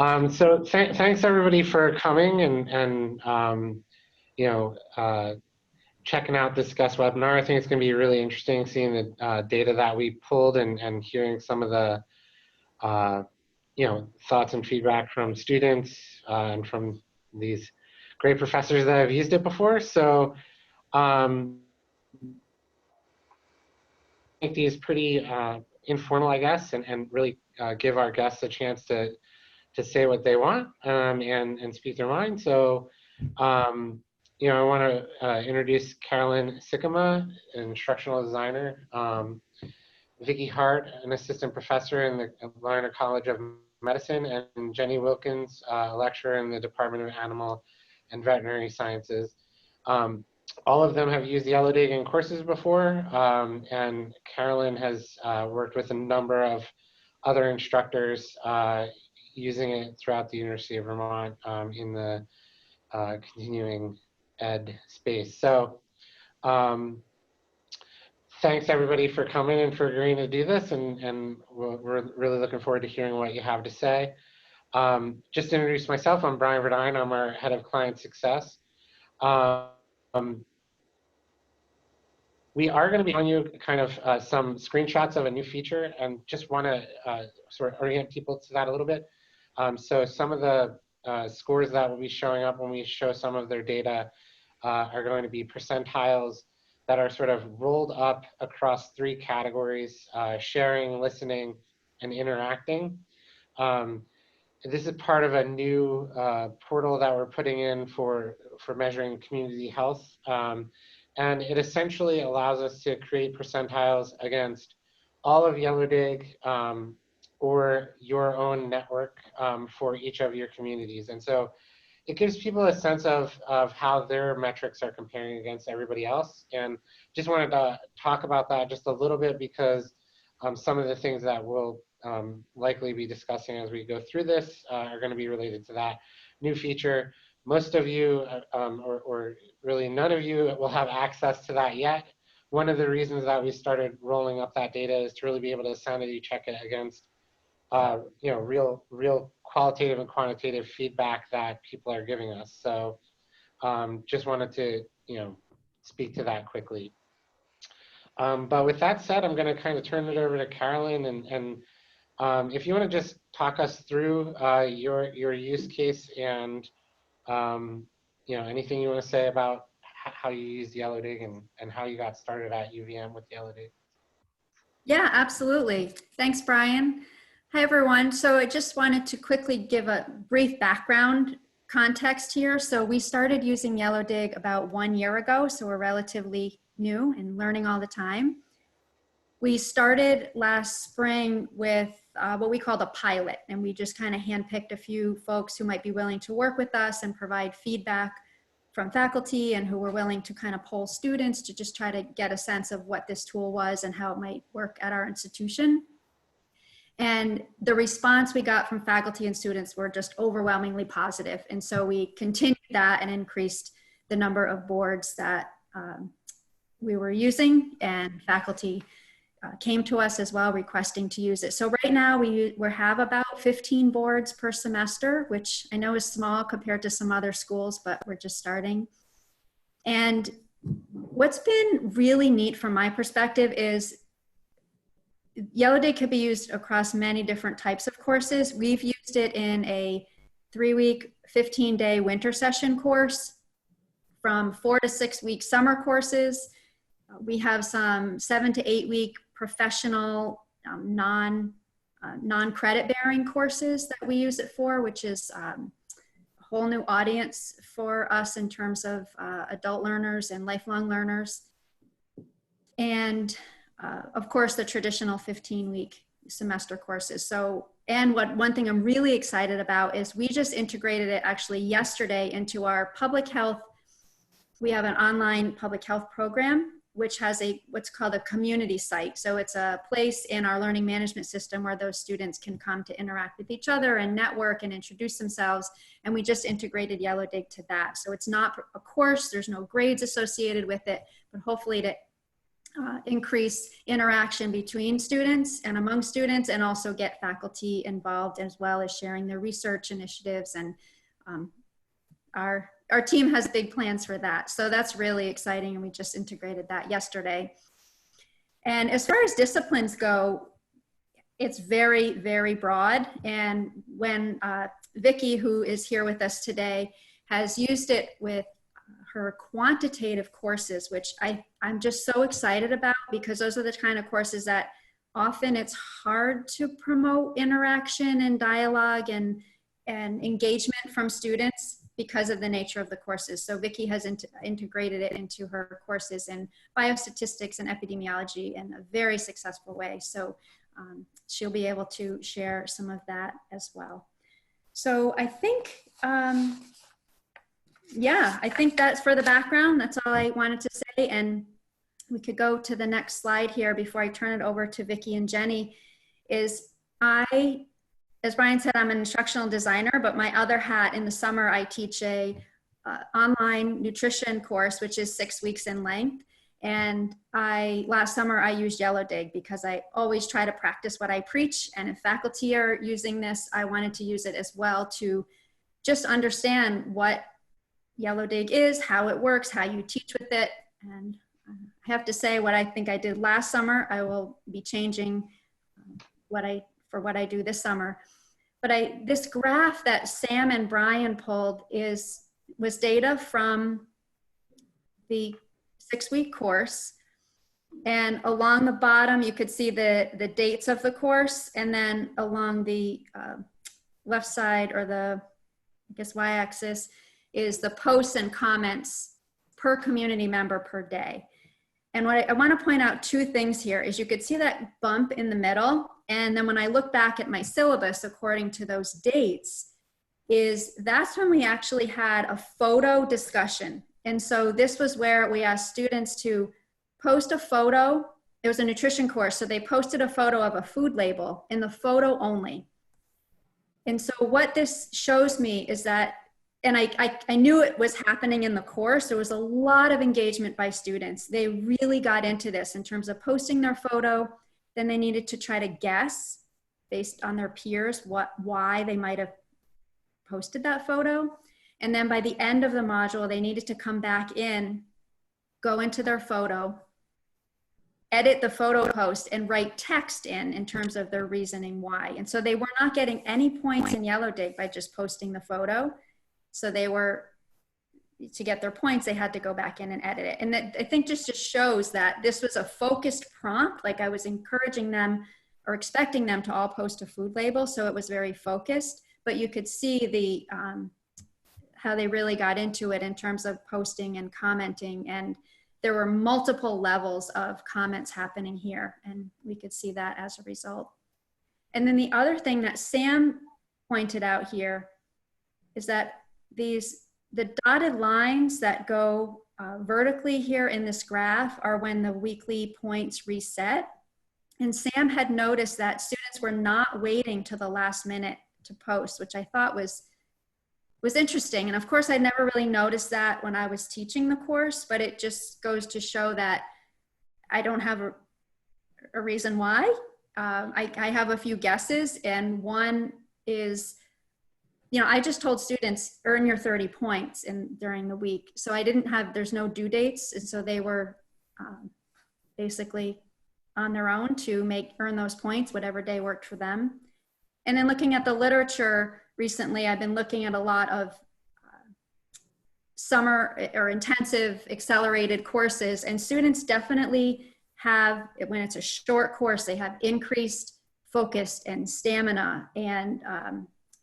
Thanks everybody for coming and you know, checking out this guest webinar. I think it's going to be really interesting seeing the data that we pulled and hearing some of the you know, thoughts and feedback from students and from these great professors that have used it before. So make these pretty informal, I guess, and really give our guests a chance to say what they want and speak their mind. So, you know, I want to introduce Carolyn Siccama, an instructional designer, Vicki Hart, an assistant professor in the Larner College of Medicine, and Jenny Wilkins, a lecturer in the Department of Animal and Veterinary Sciences. All of them have used Yellowdig in courses before, and Carolyn has worked with a number of other instructors using it throughout the University of Vermont in the continuing ed space. So thanks everybody for coming and for agreeing to do this, and we're really looking forward to hearing what you have to say. Just to introduce myself, I'm Brian Verdine. I'm our head of client success. We are going to be showing you kind of some screenshots of a new feature, and just want to sort of orient people to that a little bit. So some of the scores that will be showing up when we show some of their data are going to be percentiles that are sort of rolled up across three categories: sharing, listening, and interacting. This is part of a new portal that we're putting in for measuring community health. And it essentially allows us to create percentiles against all of Yellowdig or your own network for each of your communities. And so it gives people a sense of how their metrics are comparing against everybody else. And just wanted to talk about that just a little bit, because some of the things that we'll likely be discussing as we go through this are going to be related to that new feature. Most of you, or really none of you, will have access to that yet. One of the reasons that we started rolling up that data is to really be able to sanity check it against you know, real qualitative and quantitative feedback that people are giving us. So just wanted to, you know, speak to that quickly. But with that said, I'm going to kind of turn it over to Carolyn, and if you want to just talk us through your use case and you know, anything you want to say about how you used Yellowdig and how you got started at UVM with Yellowdig. Yeah, absolutely. Thanks, Brian. Hi, everyone. So I just wanted to quickly give a brief background context here. So we started using Yellowdig about 1 year ago, so we're relatively new and learning all the time. We started last spring with what we called a pilot, and we just kind of handpicked a few folks who might be willing to work with us and provide feedback from faculty, and who were willing to kind of poll students to just try to get a sense of what this tool was and how it might work at our institution. And the response we got from faculty and students were just overwhelmingly positive. And so we continued that and increased the number of boards that we were using, and faculty came to us as well requesting to use it. So right now we have about 15 boards per semester, which I know is small compared to some other schools, but we're just starting. And what's been really neat from my perspective is Yellowdig can be used across many different types of courses. We've used it in a 3-week, 15-day winter session course, from 4 to 6 week summer courses. We have some 7 to 8 week professional non-credit bearing courses that we use it for, which is a whole new audience for us in terms of adult learners and lifelong learners. And of course, the traditional 15-week semester courses. So, and one thing I'm really excited about is we just integrated it actually yesterday into our public health. We have an online public health program, which has what's called a community site. So it's a place in our learning management system where those students can come to interact with each other and network and introduce themselves. And we just integrated Yellowdig to that. So it's not a course, there's no grades associated with it, but hopefully to increase interaction between students and among students, and also get faculty involved, as well as sharing their research initiatives. And our team has big plans for that. So that's really exciting, and we just integrated that yesterday. And as far as disciplines go, it's very, very broad. And when Vicki, who is here with us today, has used it with her quantitative courses, which I'm just so excited about, because those are the kind of courses that often it's hard to promote interaction and dialogue and engagement from students because of the nature of the courses. So Vicki has integrated it into her courses in biostatistics and epidemiology in a very successful way. So she'll be able to share some of that as well. So I think, yeah, I think that's for the background. That's all I wanted to say. And we could go to the next slide here before I turn it over to Vicki and Jenny. As Brian said, I'm an instructional designer, but my other hat in the summer, I teach a online nutrition course, which is 6 weeks in length. And last summer I used Yellowdig because I always try to practice what I preach. And if faculty are using this, I wanted to use it as well to just understand what Yellowdig is, how it works, how you teach with it. And I have to say, what I think I did last summer, I will be changing for what I do this summer. But this graph that Sam and Brian pulled was data from the 6-week course. And along the bottom, you could see the dates of the course. And then along the left side, or the, I guess, y-axis, is the posts and comments per community member per day. And what I want to point out 2 things here is you could see that bump in the middle. And then when I look back at my syllabus, according to those dates, that's when we actually had a photo discussion. And so this was where we asked students to post a photo. It was a nutrition course, so they posted a photo of a food label in the photo only. And so what this shows me is that, and I knew it was happening in the course, there was a lot of engagement by students. They really got into this in terms of posting their photo. Then they needed to try to guess based on their peers why they might have posted that photo. And then by the end of the module, they needed to come back in, go into their photo, edit the photo post, and write text in terms of their reasoning why. And so they were not getting any points in Yellowdig by just posting the photo. So they were, to get their points, they had to go back in and edit it. And that, I think, just shows that this was a focused prompt. Like, I was encouraging them or expecting them to all post a food label. So it was very focused, but you could see how they really got into it in terms of posting and commenting. And there were multiple levels of comments happening here. And we could see that as a result. And then the other thing that Sam pointed out here is that the dotted lines that go vertically here in this graph are when the weekly points reset. And Sam had noticed that students were not waiting to the last minute to post, which I thought was interesting. And of course, I never really noticed that when I was teaching the course, but it just goes to show that I don't have a reason why. I have a few guesses, and one is, I just told students, earn your 30 points during the week. So there's no due dates. And so they were basically on their own to earn those points, whatever day worked for them. And then looking at the literature recently, I've been looking at a lot of summer or intensive accelerated courses, and students definitely have, when it's a short course, they have increased focus and stamina. And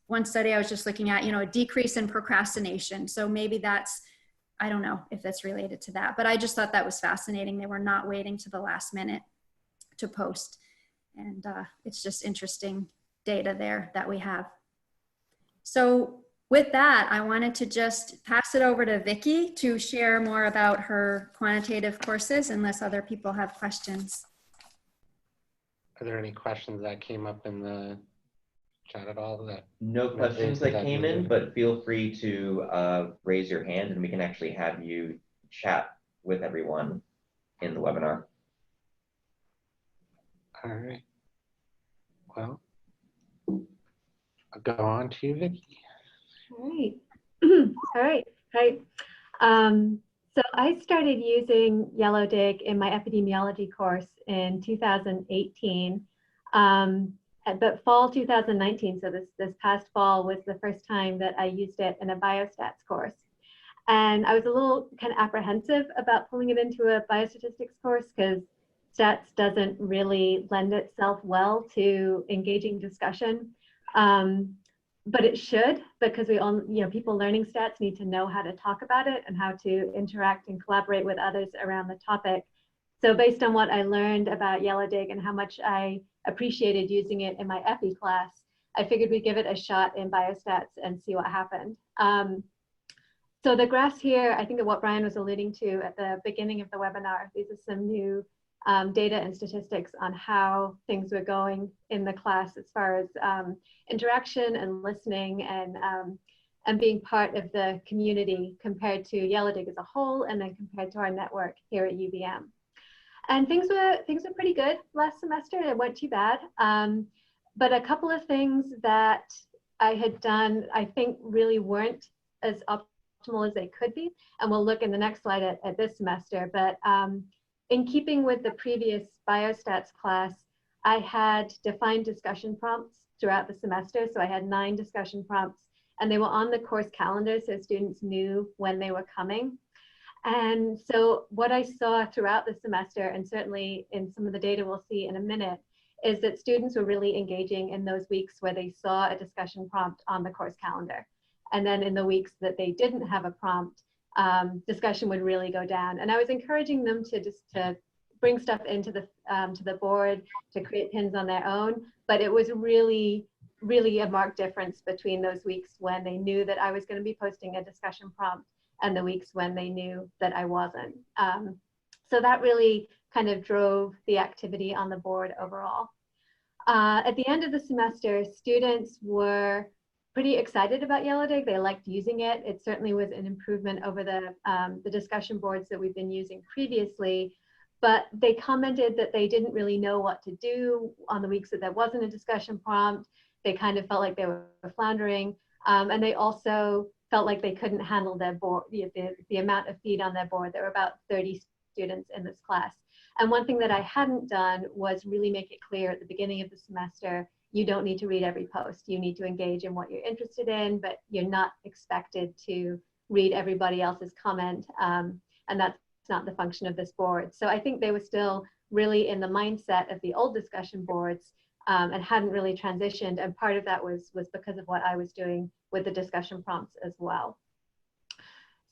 one study I was just looking at, a decrease in procrastination. So maybe I don't know if that's related to that, but I just thought that was fascinating. They were not waiting to the last minute to post. And it's just interesting data there that we have. So with that, I wanted to just pass it over to Vicki to share more about her quantitative courses, unless other people have questions. Are there any questions that came up in the chat at all? No questions that came in, but feel free to raise your hand and we can actually have you chat with everyone in the webinar. All right. Well, I'll go on to Vicki. All right. All right. Right. So I started using Yellowdig in my epidemiology course in 2018. But fall 2019, so this past fall was the first time that I used it in a biostats course. And I was a little kind of apprehensive about pulling it into a biostatistics course because stats doesn't really lend itself well to engaging discussion. But it should, because we all, people learning stats need to know how to talk about it and how to interact and collaborate with others around the topic. So based on what I learned about Yellowdig and how much I appreciated using it in my epi class, I figured we'd give it a shot in biostats and see what happened. So the graphs here, I think of what Brian was alluding to at the beginning of the webinar. These are some new data and statistics on how things were going in the class as far as interaction and listening and being part of the community compared to Yellowdig as a whole, and then compared to our network here at UVM. And things were pretty good last semester. It wasn't too bad. But a couple of things that I had done, I think really weren't as optimal as they could be. And we'll look in the next slide at this semester. But in keeping with the previous biostats class, I had defined discussion prompts throughout the semester. So I had 9 discussion prompts, and they were on the course calendar, so students knew when they were coming. And so what I saw throughout the semester, and certainly in some of the data we'll see in a minute, is that students were really engaging in those weeks where they saw a discussion prompt on the course calendar. And then in the weeks that they didn't have a prompt, discussion would really go down. And I was encouraging them to bring stuff into the to the board, to create pins on their own. But it was really a marked difference between those weeks when they knew that I was going to be posting a discussion prompt and the weeks when they knew that I wasn't. So that really kind of drove the activity on the board overall. At the end of the semester, students were pretty excited about Yellowdig. They liked using it. It certainly was an improvement over the discussion boards that we've been using previously, but they commented that they didn't really know what to do on the weeks that there wasn't a discussion prompt. They kind of felt like they were floundering, and they also felt like they couldn't handle their board, the amount of feed on their board. There were about 30 students in this class. And one thing that I hadn't done was really make it clear at the beginning of the semester, you don't need to read every post. You need to engage in what you're interested in, but you're not expected to read everybody else's comment. And that's not the function of this board. So I think they were still really in the mindset of the old discussion boards and hadn't really transitioned. And part of that was because of what I was doing with the discussion prompts as well.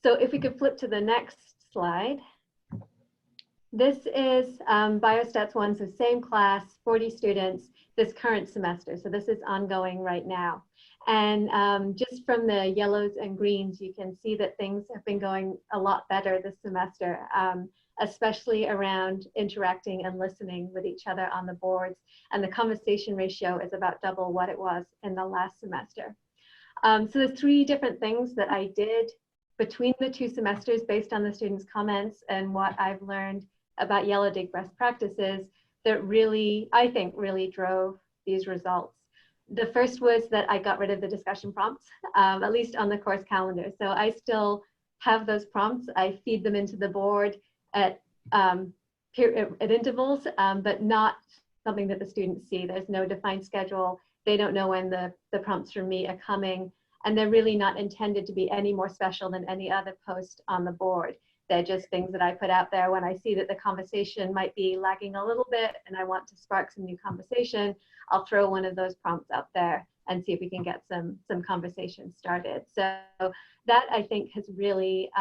So if we could flip to the next slide. This is Biostats 1, so same class, 40 students, this current semester. So this is ongoing right now. And just from the yellows and greens, you can see that things have been going a lot better this semester, especially around interacting and listening with each other on the boards. And the conversation ratio is about double what it was in the last semester. So there's 3 different things that I did between the 2 semesters based on the students' comments and what I've learned about Yellowdig best practices that really, I think, really drove these results. The first was that I got rid of the discussion prompts, at least on the course calendar. So I still have those prompts. I feed them into the board at intervals, but not something that the students see. There's no defined schedule. They don't know when the prompts from me are coming, and they're really not intended to be any more special than any other post on the board. They're just things that I put out there when I see that the conversation might be lagging a little bit and I want to spark some new conversation. I'll throw one of those prompts out there and see if we can get some conversation started. So that, I think, has really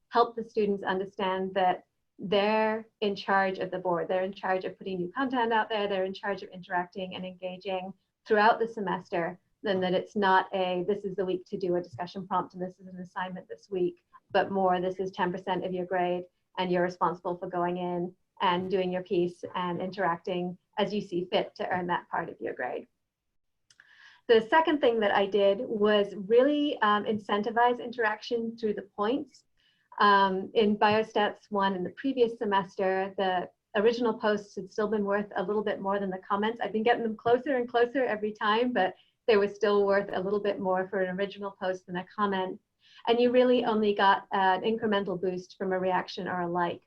helped the students understand that they're in charge of the board. They're in charge of putting new content out there. They're in charge of interacting and engaging throughout the semester. Then that it's not this is the week to do a discussion prompt and this is an assignment this week, but more this is 10% of your grade and you're responsible for going in and doing your piece and interacting as you see fit to earn that part of your grade. The second thing that I did was really incentivize interaction through the points. In Biostats 1 in the previous semester, the original posts had still been worth a little bit more than the comments. I've been getting them closer and closer every time, but they were still worth a little bit more for an original post than a comment. And you really only got an incremental boost from a reaction or a like.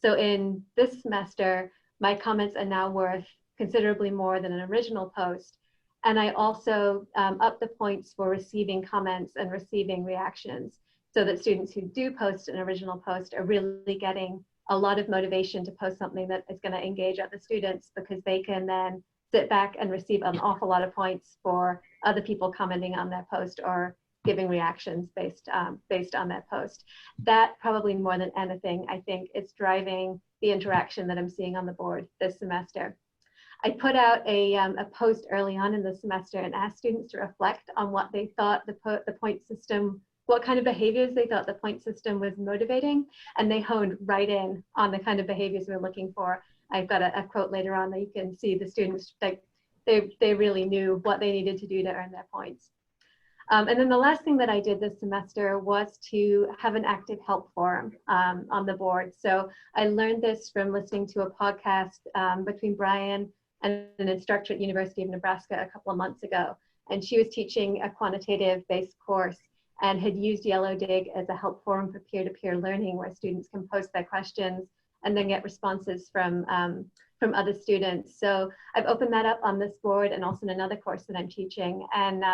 So in this semester, my comments are now worth considerably more than an original post. And I also upped the points for receiving comments and receiving reactions, so that students who do post an original post are really getting a lot of motivation to post something that is going to engage other students, because they can then sit back and receive an awful lot of points for other people commenting on their post or giving reactions based on that post. That probably more than anything, I think, is driving the interaction that I'm seeing on the board this semester. I put out a post early on in the semester and asked students to reflect on what they thought the point system, what kind of behaviors they thought the point system was motivating, and they honed right in on the kind of behaviors we're looking for. I've got a quote later on that you can see the students, like, they really knew what they needed to do to earn their points. And then the last thing that I did this semester was to have an active help forum on the board. So I learned this from listening to a podcast between Brian and an instructor at University of Nebraska a couple of months ago. And she was teaching a quantitative based course and had used Yellowdig as a help forum for peer-to-peer learning, where students can post their questions and then get responses from other students. So I've opened that up on this board and also in another course that I'm teaching. And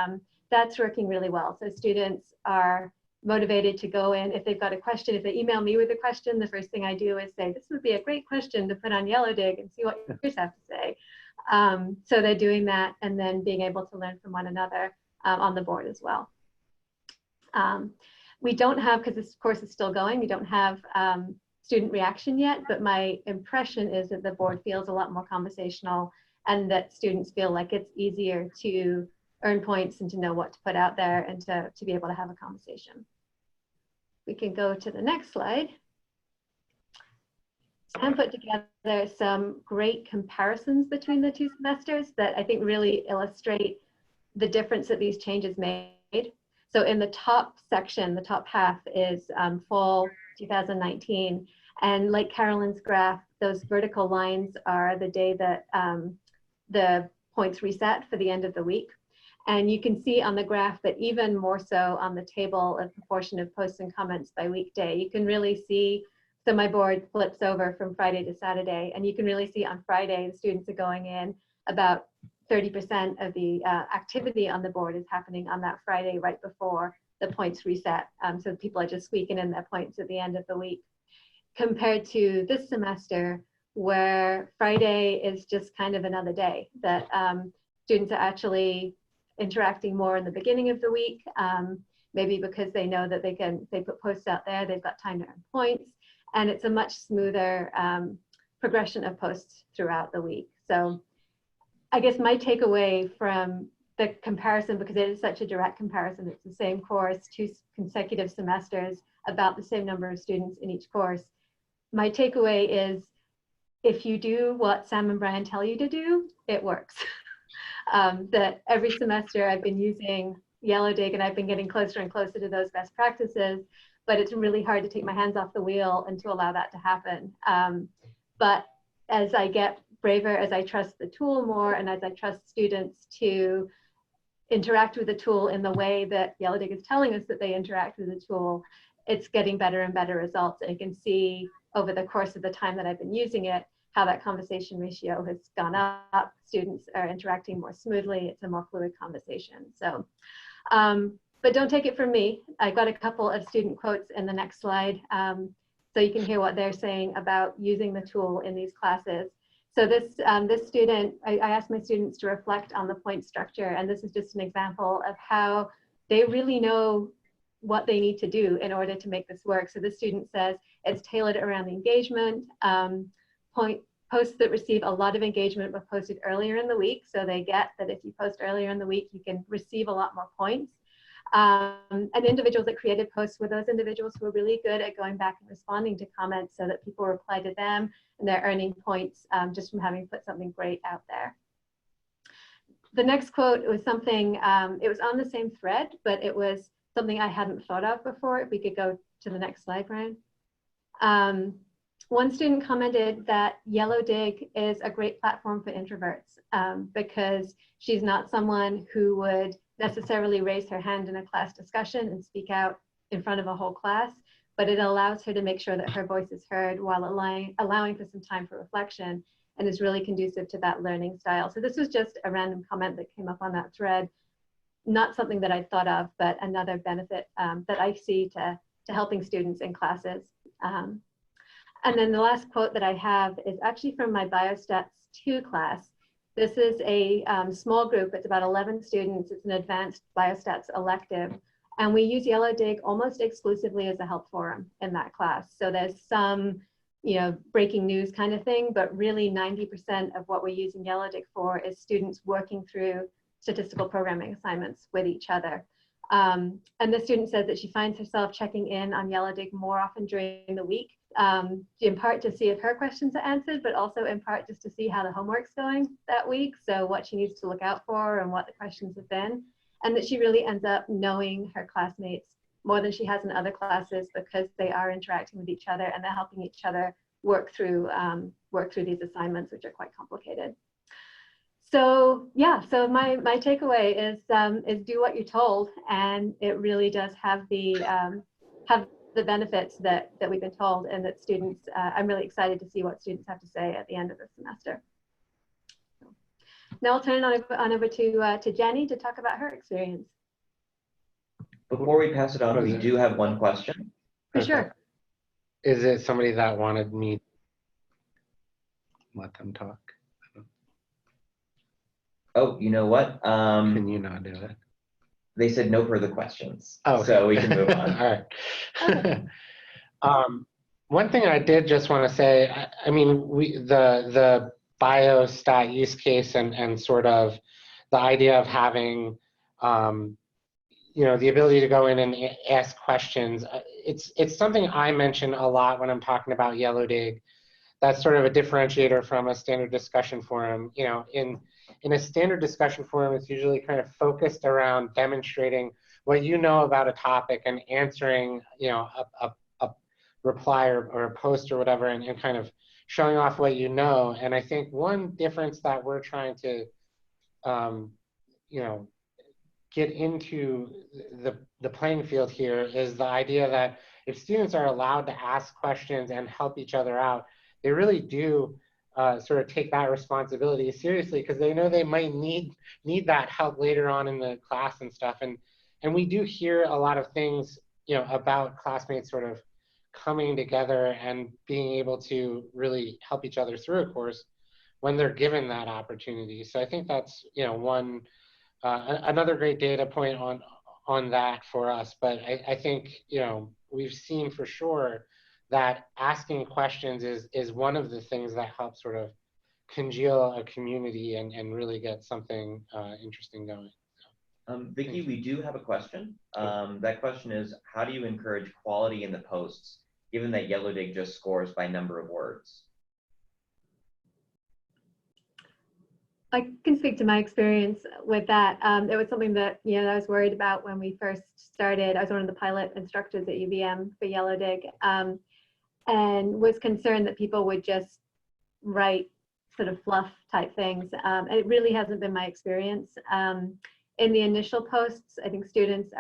that's working really well. So students are motivated to go in. If they've got a question, if they email me with a question, the first thing I do is say, this would be a great question to put on Yellowdig and see what yours have to say. So they're doing that and then being able to learn from one another on the board as well. We don't have, because this course is still going, we don't have student reaction yet, but my impression is that the board feels a lot more conversational and that students feel like it's easier to earn points and to know what to put out there and to be able to have a conversation. We can go to the next slide. And put together some great comparisons between the two semesters that I think really illustrate the difference that these changes made. So in the top section, the top half is fall 2019. And like Carolyn's graph, those vertical lines are the day that the points reset for the end of the week. And you can see on the graph that even more so on the table of proportion of posts and comments by weekday, you can really see, so my board flips over from Friday to Saturday, and you can really see on Friday, the students are going in, about 30% of the activity on the board is happening on that Friday right before the points reset. So people are just squeaking in their points at the end of the week. Compared to this semester, where Friday is just kind of another day, that students are actually interacting more in the beginning of the week, maybe because they know that they put posts out there, they've got time to earn points, and it's a much smoother progression of posts throughout the week. So I guess my takeaway from the comparison, because it is such a direct comparison, it's the same course, 2 consecutive semesters, about the same number of students in each course. My takeaway is, if you do what Sam and Brian tell you to do, it works. That every semester I've been using Yellowdig and I've been getting closer and closer to those best practices, but it's really hard to take my hands off the wheel and to allow that to happen. But as I get braver, as I trust the tool more, and as I trust students to interact with the tool in the way that Yellowdig is telling us that they interact with the tool, it's getting better and better results. And you can see over the course of the time that I've been using it, how that conversation ratio has gone up. Students are interacting more smoothly. It's a more fluid conversation. So, but don't take it from me. I got a couple of student quotes in the next slide, so you can hear what they're saying about using the tool in these classes. So this student, I asked my students to reflect on the point structure, and this is just an example of how they really know what they need to do in order to make this work. So this student says it's tailored around the engagement. Posts that receive a lot of engagement were posted earlier in the week, so they get that if you post earlier in the week, you can receive a lot more points. And individuals that created posts were those individuals who were really good at going back and responding to comments, so that people reply to them and they're earning points just from having put something great out there. The next quote was something, it was on the same thread, but it was something I hadn't thought of before. If we could go to the next slide, Brian. one student commented that Yellowdig is a great platform for introverts because she's not someone who would necessarily raise her hand in a class discussion and speak out in front of a whole class, but it allows her to make sure that her voice is heard while allowing for some time for reflection, and is really conducive to that learning style. So this was just a random comment that came up on that thread, not something that I thought of, but another benefit that I see to helping students in classes. And then the last quote that I have is actually from my Biostats 2 class. This is a small group, it's about 11 students, it's an advanced Biostats elective. And we use Yellowdig almost exclusively as a help forum in that class. So there's some, breaking news kind of thing, but really 90% of what we're using Yellowdig for is students working through statistical programming assignments with each other. And the student says that she finds herself checking in on Yellowdig more often during the week, in part to see if her questions are answered, but also in part just to see how the homework's going that week. So what she needs to look out for and what the questions have been. And that she really ends up knowing her classmates more than she has in other classes because they are interacting with each other and they're helping each other work through these assignments, which are quite complicated. So yeah, so my takeaway is do what you're told, and it really does have the benefits that we've been told, and that students. I'm really excited to see what students have to say at the end of the semester. Now I'll turn it on over to Jenny to talk about her experience. Before we pass it on, we do have one question. For sure. Is it somebody that wanted me to let them talk? Oh, you know what? Can you not do it? They said no further questions. Oh, so we can move on. All right. One thing I did just want to say, I mean, the biostat use case and sort of the idea of having, the ability to go in and ask questions. It's something I mention a lot when I'm talking about Yellowdig. That's sort of a differentiator from a standard discussion forum. In a standard discussion forum, it's usually kind of focused around demonstrating what you know about a topic and answering, a reply or a post or whatever, and kind of showing off what you know. And I think one difference that we're trying to, get into the playing field here is the idea that if students are allowed to ask questions and help each other out, they really do sort of take that responsibility seriously, because they know they might need that help later on in the class and stuff. And we do hear a lot of things, about classmates sort of coming together and being able to really help each other through a course when they're given that opportunity. So I think that's, one another great data point on that for us. But I think, we've seen for sure that asking questions is one of the things that helps sort of congeal a community and really get something interesting going. Vicki, we do have a question. That question is, how do you encourage quality in the posts, given that Yellowdig just scores by number of words? I can speak to my experience with that. It was something that I was worried about when we first started. I was one of the pilot instructors at UVM for Yellowdig, and was concerned that people would just write sort of fluff type things. It really hasn't been my experience. In the initial posts, I think students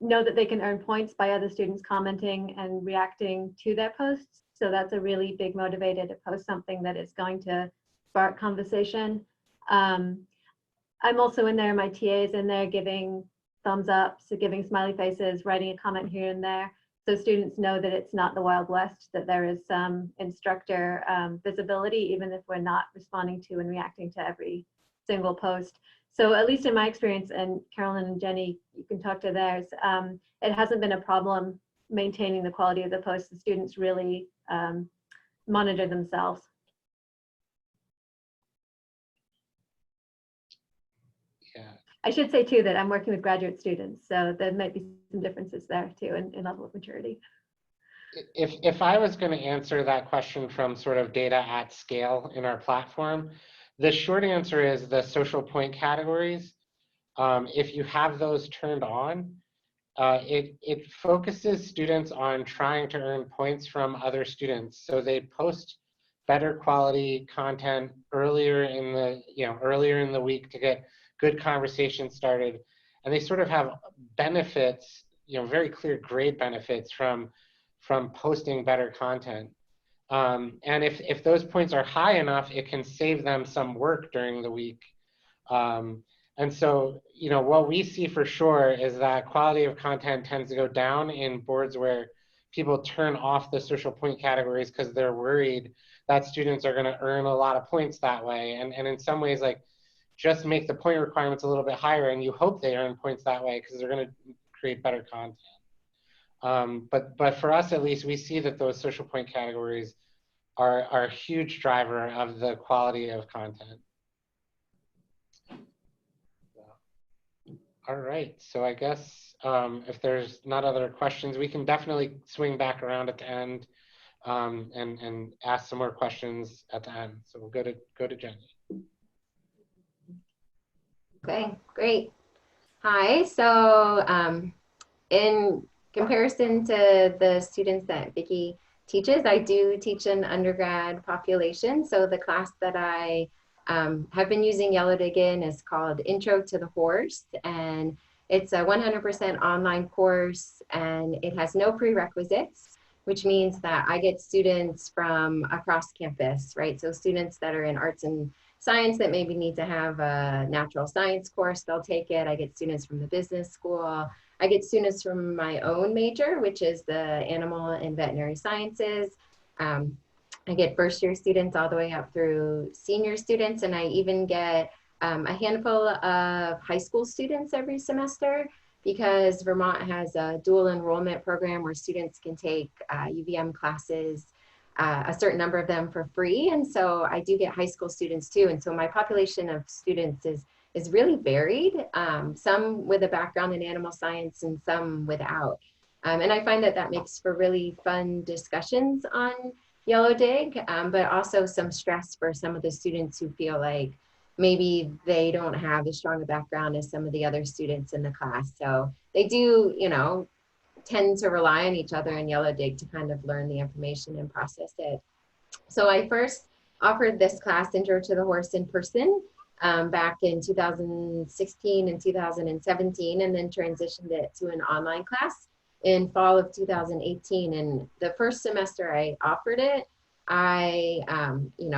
know that they can earn points by other students commenting and reacting to their posts. So that's a really big motivator to post something that is going to spark conversation. I'm also in there, my TA is in there giving thumbs up, so giving smiley faces, writing a comment here and there. So students know that it's not the Wild West, that there is some instructor visibility, even if we're not responding to and reacting to every single post. So at least in my experience, and Carolyn and Jenny, you can talk to theirs, it hasn't been a problem maintaining the quality of the posts. The students really monitor themselves. Yeah. I should say too that I'm working with graduate students, so there might be some differences there too in level of maturity. If I was going to answer that question from sort of data at scale in our platform, the short answer is the social point categories. If you have those turned on, it focuses students on trying to earn points from other students. So they post better quality content earlier in the week to get good conversation started, and they sort of have benefits, very clear grade benefits from posting better content. And if those points are high enough, it can save them some work during the week. And so, what we see for sure is that quality of content tends to go down in boards where people turn off the social point categories because they're worried that students are going to earn a lot of points that way. And in some ways, like, just make the point requirements a little bit higher, and you hope they earn points that way because they're going to create better content. But for us, at least, we see that those social point categories are a huge driver of the quality of content. All right, so I guess if there's not other questions, we can definitely swing back around at the end and ask some more questions at the end. So we'll go to Jenny. Okay, great. Hi, so in comparison to the students that Vicki teaches, I do teach an undergrad population. So the class that I have been using Yellowdig in is called Intro to the Horse, and it's a 100% online course, and it has no prerequisites, which means that I get students from across campus, right? So students that are in arts and science that maybe need to have a natural science course, they'll take it. I get students from the business school. I get students from my own major, which is the animal and veterinary sciences. I get first year students all the way up through senior students, and I even get a handful of high school students every semester, because Vermont has a dual enrollment program where students can take UVM classes, a certain number of them for free. And so I do get high school students too. And so my population of students is really varied, some with a background in animal science and some without. And I find that makes for really fun discussions on Yellowdig, but also some stress for some of the students who feel like maybe they don't have as strong a background as some of the other students in the class. So they do, tend to rely on each other in Yellowdig to kind of learn the information and process it. So I first offered this class, Intro to the Horse, in person back in 2016 and 2017, and then transitioned it to an online class in fall of 2018. And the first semester I offered it, I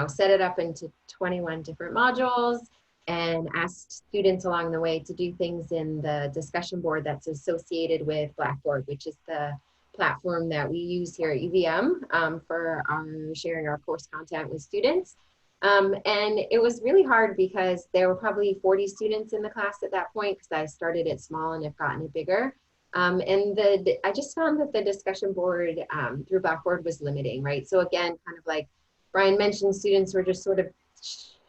set it up into 21 different modules and asked students along the way to do things in the discussion board that's associated with Blackboard, which is the platform that we use here at UVM for sharing our course content with students. And it was really hard because there were probably 40 students in the class at that point, because I started it small and have gotten it bigger. And I just found that the discussion board through Blackboard was limiting, right? So again, kind of like Brian mentioned, students were just sort of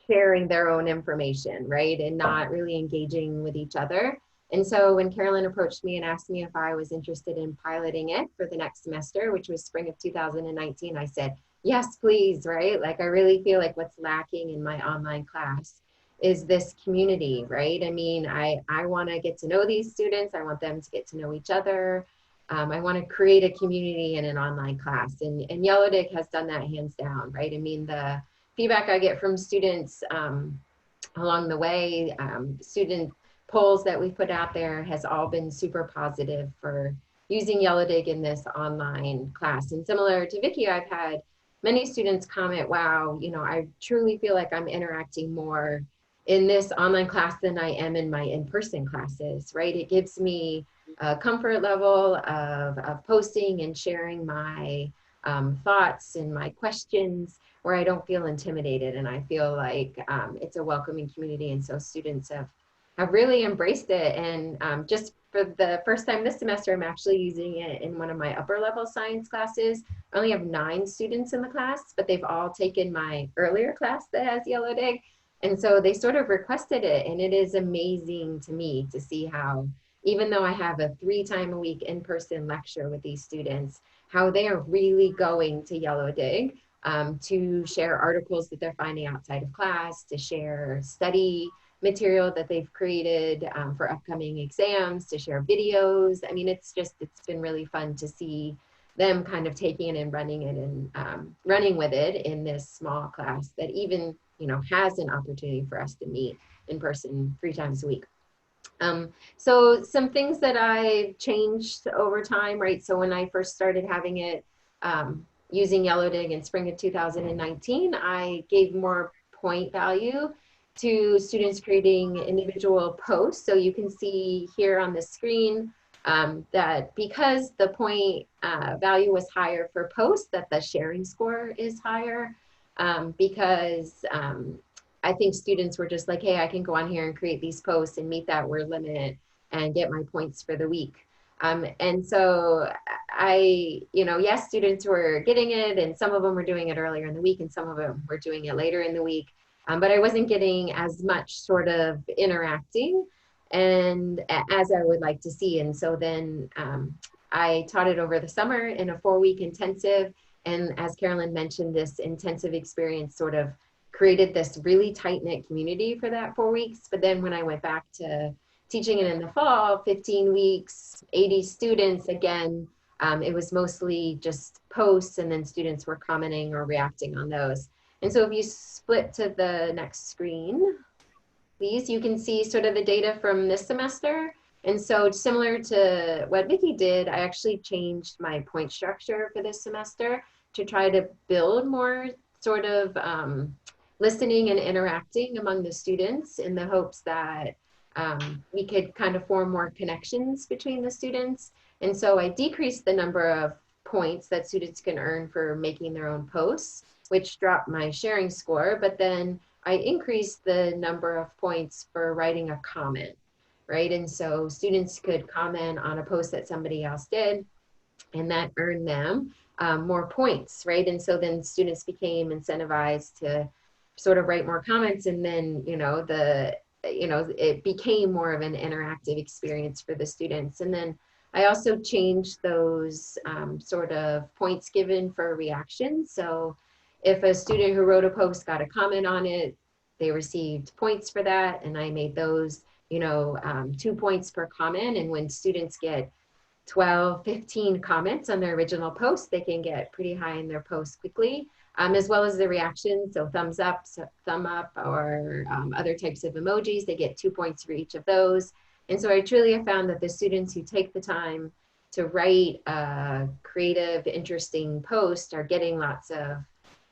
sharing their own information, right? And not really engaging with each other. And so when Carolyn approached me and asked me if I was interested in piloting it for the next semester, which was spring of 2019, I said, yes, please, right? Like, I really feel like what's lacking in my online class is this community, right? I mean, I want to get to know these students. I want them to get to know each other. I want to create a community in an online class. And Yellowdig has done that hands down, right? I mean, the feedback I get from students along the way, student polls that we've put out there has all been super positive for using Yellowdig in this online class. And similar to Vicki, I've had many students comment, wow, I truly feel like I'm interacting more in this online class than I am in my in-person classes, right? It gives me a comfort level of posting and sharing my thoughts and my questions, where I don't feel intimidated, and I feel like it's a welcoming community. And so students have really embraced it. And just for the first time this semester, I'm actually using it in one of my upper level science classes. I only have 9 students in the class, but they've all taken my earlier class that has Yellowdig. And so they sort of requested it, and it is amazing to me to see how, even though I have a 3-time-a-week in-person lecture with these students, how they are really going to Yellowdig to share articles that they're finding outside of class, to share study material that they've created for upcoming exams, to share videos. I mean, it's been really fun to see them kind of taking it and running it and running with it in this small class that even, you know, has an opportunity for us to meet in person 3 times a week. So some things that I changed over time, right? So when I first started having it, using Yellowdig in spring of 2019, I gave more point value to students creating individual posts. So you can see here on the screen that because the point value was higher for posts, that the sharing score is higher, because I think students were just like, hey, I can go on here and create these posts and meet that word limit and get my points for the week. And so yes, students were getting it, and some of them were doing it earlier in the week and some of them were doing it later in the week. But I wasn't getting as much sort of interacting and as I would like to see. And so then I taught it over the summer in a 4-week intensive. And as Carolyn mentioned, this intensive experience sort of created this really tight-knit community for that 4 weeks. But then when I went back to teaching it in the fall, 15 weeks, 80 students, again, it was mostly just posts, and then students were commenting or reacting on those. And so if you split to the next screen, please, you can see sort of the data from this semester. And so similar to what Vicki did, I actually changed my point structure for this semester to try to build more sort of listening and interacting among the students, in the hopes that we could kind of form more connections between the students. And so I decreased the number of points that students can earn for making their own posts, which dropped my sharing score, but then I increased the number of points for writing a comment, right? And so students could comment on a post that somebody else did, and that earned them more points, right? And so then students became incentivized to sort of write more comments, and then, it became more of an interactive experience for the students. And then I also changed those sort of points given for reactions. So if a student who wrote a post got a comment on it, they received points for that. And I made those, 2 points per comment. And when students get 12, 15 comments on their original post, they can get pretty high in their post quickly, as well as the reactions. So thumbs up, thumb up, or other types of emojis, they get 2 points for each of those. And so I truly have found that the students who take the time to write a creative, interesting post are getting lots of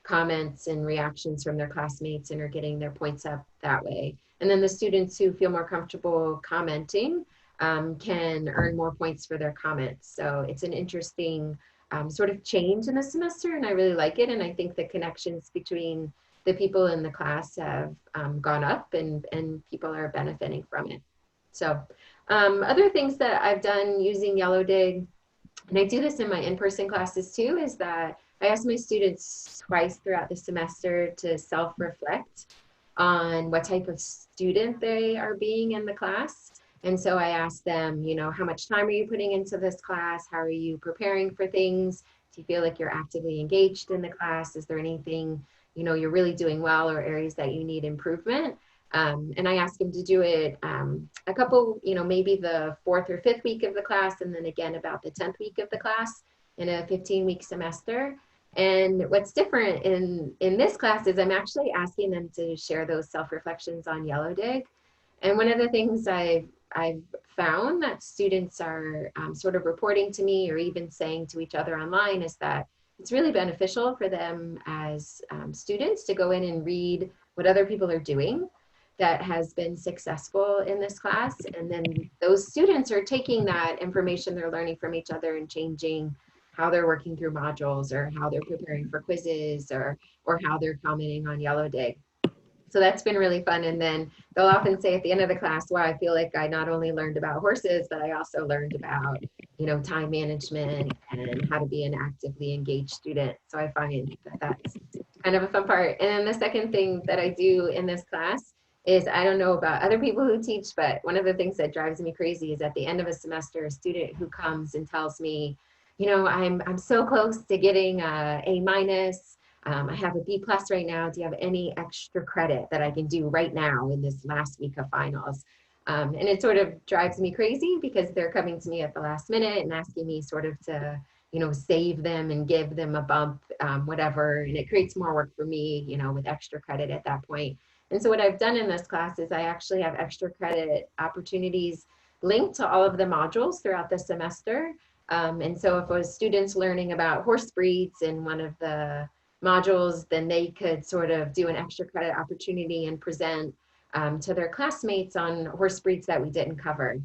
comments and reactions from their classmates and are getting their points up that way. And then the students who feel more comfortable commenting can earn more points for their comments. So it's an interesting sort of change in the semester, and I really like it. And I think the connections between the people in the class have gone up, and people are benefiting from it. So other things that I've done using Yellowdig, and I do this in my in-person classes too, is that I ask my students twice throughout the semester to self-reflect on what type of student they are being in the class. And so I ask them, how much time are you putting into this class? How are you preparing for things? Do you feel like you're actively engaged in the class? Is there anything, you're really doing well, or areas that you need improvement? And I ask them to do it a couple, maybe the 4th or 5th week of the class, and then again about the 10th week of the class in a 15-week semester. And what's different in this class is I'm actually asking them to share those self-reflections on Yellowdig. And one of the things I've found that students are sort of reporting to me, or even saying to each other online, is that it's really beneficial for them as students to go in and read what other people are doing that has been successful in this class. And then those students are taking that information they're learning from each other and changing how they're working through modules, or how they're preparing for quizzes, or how they're commenting on Yellowdig. So that's been really fun. And then they'll often say at the end of the class, wow, I feel like I not only learned about horses, but I also learned about, time management and how to be an actively engaged student. So I find that that's kind of a fun part. And then the second thing that I do in this class is, I don't know about other people who teach, but one of the things that drives me crazy is at the end of a semester, a student who comes and tells me, I'm so close to getting a A-. I have a B+ right now. Do you have any extra credit that I can do right now in this last week of finals? And it sort of drives me crazy because they're coming to me at the last minute and asking me sort of to, you know, save them and give them a bump, whatever. And it creates more work for me, you know, with extra credit at that point. And so what I've done in this class is I actually have extra credit opportunities linked to all of the modules throughout the semester. And so if it was students learning about horse breeds in one of the modules, then they could sort of do an extra credit opportunity and present to their classmates on horse breeds that we didn't cover.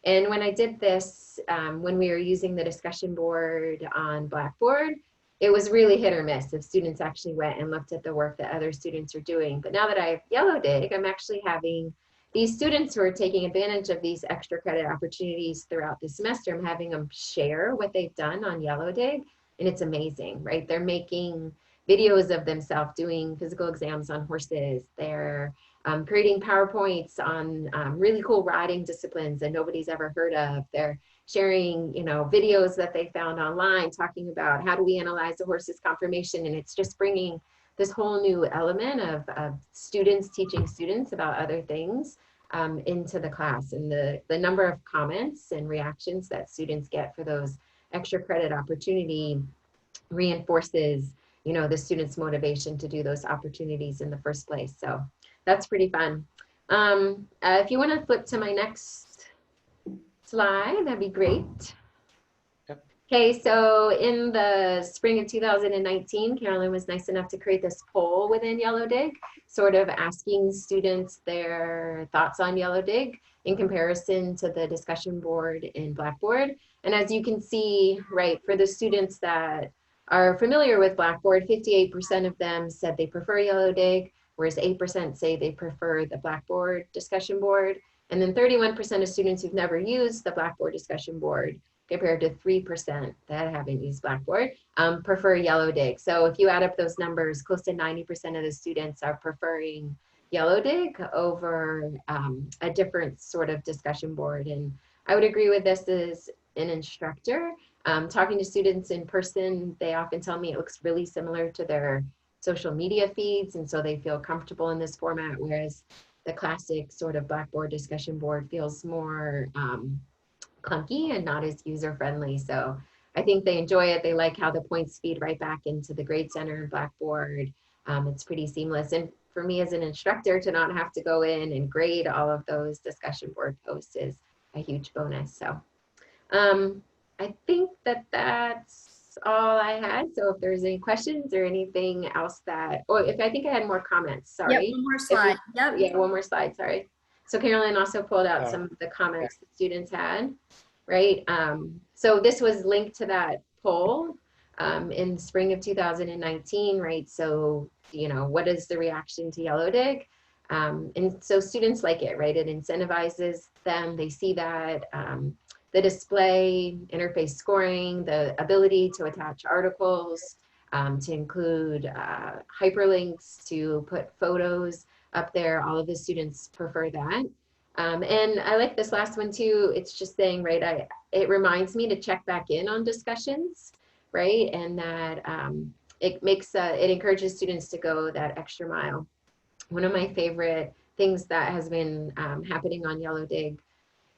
And when I did this, when we were using the discussion board on Blackboard, it was really hit or miss if students actually went and looked at the work that other students are doing. But now that I have Yellowdig, I'm actually having these students who are taking advantage of these extra credit opportunities throughout the semester. I'm having them share what they've done on Yellowdig, and it's amazing, right? They're making videos of themselves doing physical exams on horses. They're creating PowerPoints on really cool riding disciplines that nobody's ever heard of. They're sharing, you know, videos that they found online talking about how do we analyze a horse's conformation, and it's just bringing this whole new element of students teaching students about other things into the class. And the number of comments and reactions that students get for those extra credit opportunity reinforces, you know, the students' motivation to do those opportunities in the first place. So that's pretty fun. If you want to flip to my next slide, that'd be great. Yep. Okay, so in the spring of 2019, Carolyn was nice enough to create this poll within Yellowdig, sort of asking students their thoughts on Yellowdig in comparison to the discussion board in Blackboard. And as you can see, right, for the students that are familiar with Blackboard, 58% of them said they prefer Yellowdig, whereas 8% say they prefer the Blackboard discussion board. And then 31% of students who've never used the Blackboard discussion board, compared to 3% that haven't used Blackboard, prefer Yellowdig. So if you add up those numbers, close to 90% of the students are preferring Yellowdig over a different sort of discussion board. And I would agree with this as an instructor. Talking to students in person, they often tell me it looks really similar to their social media feeds, and so they feel comfortable in this format, whereas the classic sort of Blackboard discussion board feels more clunky and not as user-friendly. So I think they enjoy it. They like how the points feed right back into the grade center in Blackboard. It's pretty seamless. And for me as an instructor to not have to go in and grade all of those discussion board posts is a huge bonus. So I think that that's all I had. So if there's any questions or anything else that, oh, if I think I had more comments, sorry. Yep, one more slide. Yep. Yeah, one more slide, sorry. So Carolyn also pulled out some of the comments that students had, right? So this was linked to that poll in spring of 2019, right? So, you know, what is the reaction to Yellowdig? And so students like it, right? It incentivizes them. They see that the display, interface scoring, the ability to attach articles, to include hyperlinks, to put photos up there. All of the students prefer that. And I like this last one too. It's just saying, right, it reminds me to check back in on discussions, right? And that it encourages students to go that extra mile. One of my favorite things that has been happening on Yellowdig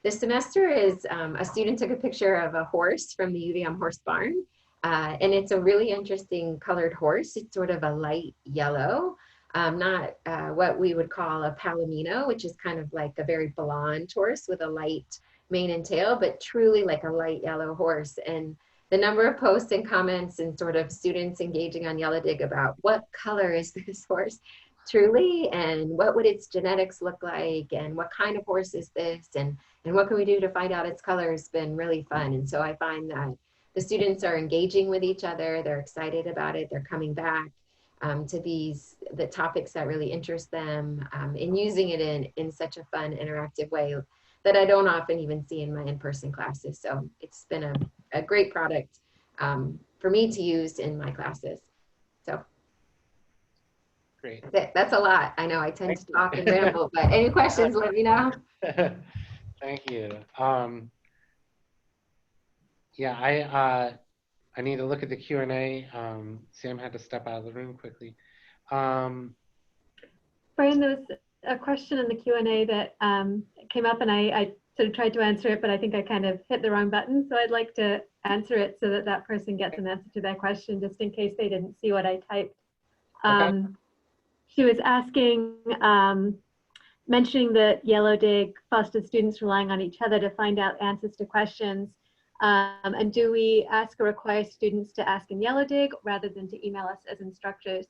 this semester is a student took a picture of a horse from the UVM horse barn. And it's a really interesting colored horse. It's sort of a light yellow, not what we would call a palomino, which is kind of like a very blonde horse with a light mane and tail, but truly like a light yellow horse. And the number of posts and comments and sort of students engaging on Yellowdig about what color is this horse truly, and what would its genetics look like, and what kind of horse is this, and what can we do to find out its color has been really fun. And so I find that the students are engaging with each other, they're excited about it, they're coming back to the topics that really interest them, and using it in such a fun, interactive way that I don't often even see in my in-person classes. So it's been a great product for me to use in my classes. So great. That's a lot. I know I tend to talk and ramble, but any questions, let me know. Thank you. Yeah, I I need to look at the Q&A. Sam had to step out of the room quickly. Brian, there was a question in the Q&A that came up, and I sort of tried to answer it, but I think I kind of hit the wrong button. So I'd like to answer it so that that person gets an answer to their question, just in case they didn't see what I typed. Okay. She was asking, mentioning that Yellowdig fosters students relying on each other to find out answers to questions. And do we ask or require students to ask in Yellowdig rather than to email us as instructors?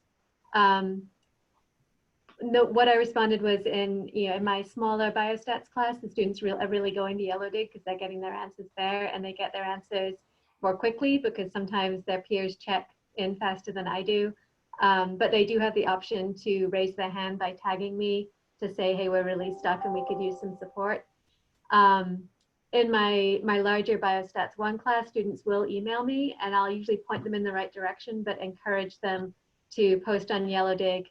No, what I responded was in my smaller biostats class, the students are really going to Yellowdig because they're getting their answers there, and they get their answers more quickly because sometimes their peers check in faster than I do. But they do have the option to raise their hand by tagging me to say, hey, we're really stuck and we could use some support. In my larger Biostats 1 class, students will email me, and I'll usually point them in the right direction, but encourage them to post on Yellowdig,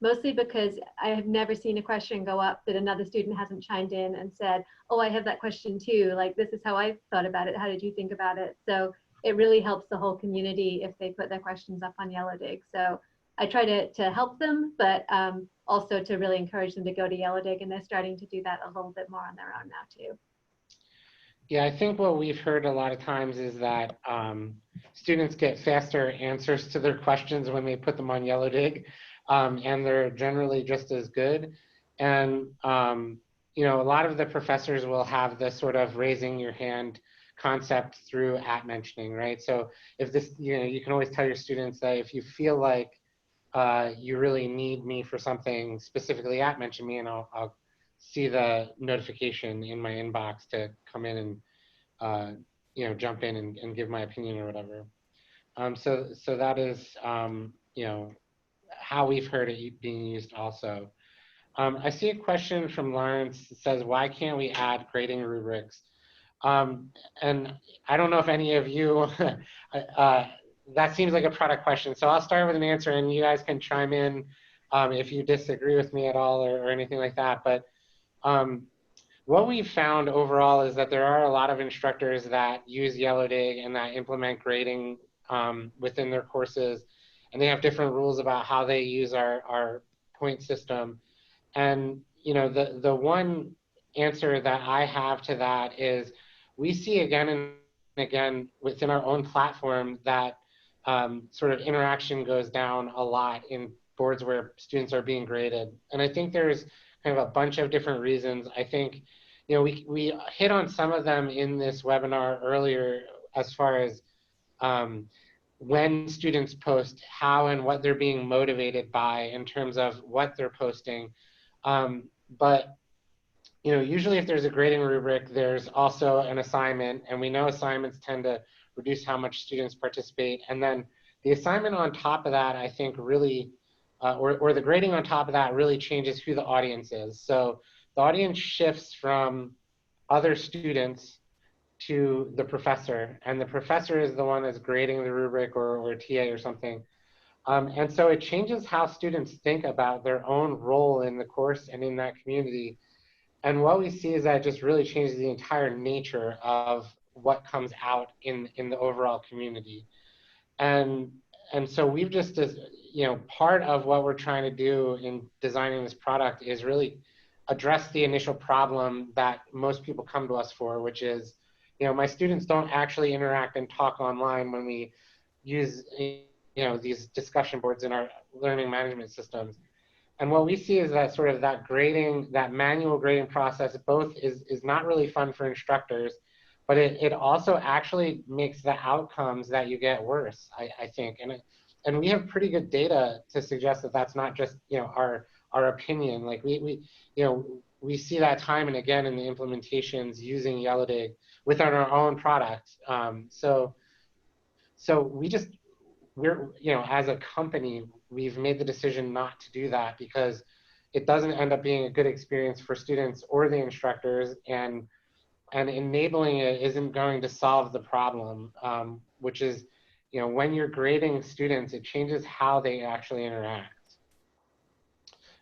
mostly because I have never seen a question go up that another student hasn't chimed in and said, oh, I have that question too. Like, this is how I thought about it. How did you think about it? So it really helps the whole community if they put their questions up on Yellowdig. So I try to help them, but also to really encourage them to go to Yellowdig, and they're starting to do that a little bit more on their own now too. Yeah, I think what we've heard a lot of times is that students get faster answers to their questions when they put them on Yellowdig, and they're generally just as good. And you know, a lot of the professors will have the sort of raising your hand concept through @mentioning, right? So if this, you can always tell your students that if you feel like you really need me for something, specifically @mention me, and I'll see the notification in my inbox to come in and jump in and give my opinion or whatever. So that is how we've heard it being used also. I see a question from Lawrence that says, why can't we add grading rubrics? And I don't know if any of you, that seems like a product question. So I'll start with an answer, and you guys can chime in if you disagree with me at all or anything like that. But what we've found overall is that there are a lot of instructors that use Yellowdig and that implement grading within their courses, and they have different rules about how they use our point system. And the one answer that I have to that is we see again and again within our own platform that sort of interaction goes down a lot in boards where students are being graded. And I think there's kind of a bunch of different reasons. I think we hit on some of them in this webinar earlier as far as when students post, how and what they're being motivated by in terms of what they're posting. But usually if there's a grading rubric, there's also an assignment, and we know assignments tend to reduce how much students participate. And then the assignment on top of that, I think really, or the grading on top of that really changes who the audience is. So the audience shifts from other students to the professor, and the professor is the one that's grading the rubric or TA or something. And so it changes how students think about their own role in the course and in that community. And what we see is that it just really changes the entire nature of what comes out in the overall community. And so we've just, part of what we're trying to do in designing this product is really address the initial problem that most people come to us for, which is, my students don't actually interact and talk online when we use, these discussion boards in our learning management systems. And what we see is that sort of that grading, that manual grading process, both is not really fun for instructors, but it also actually makes the outcomes that you get worse, I think. And we have pretty good data to suggest that that's not just, our opinion. Like we see that time and again in the implementations using Yellowdig within our own product. So we're, as a company, we've made the decision not to do that because it doesn't end up being a good experience for students or the instructors, and enabling it isn't going to solve the problem, which is, when you're grading students, it changes how they actually interact.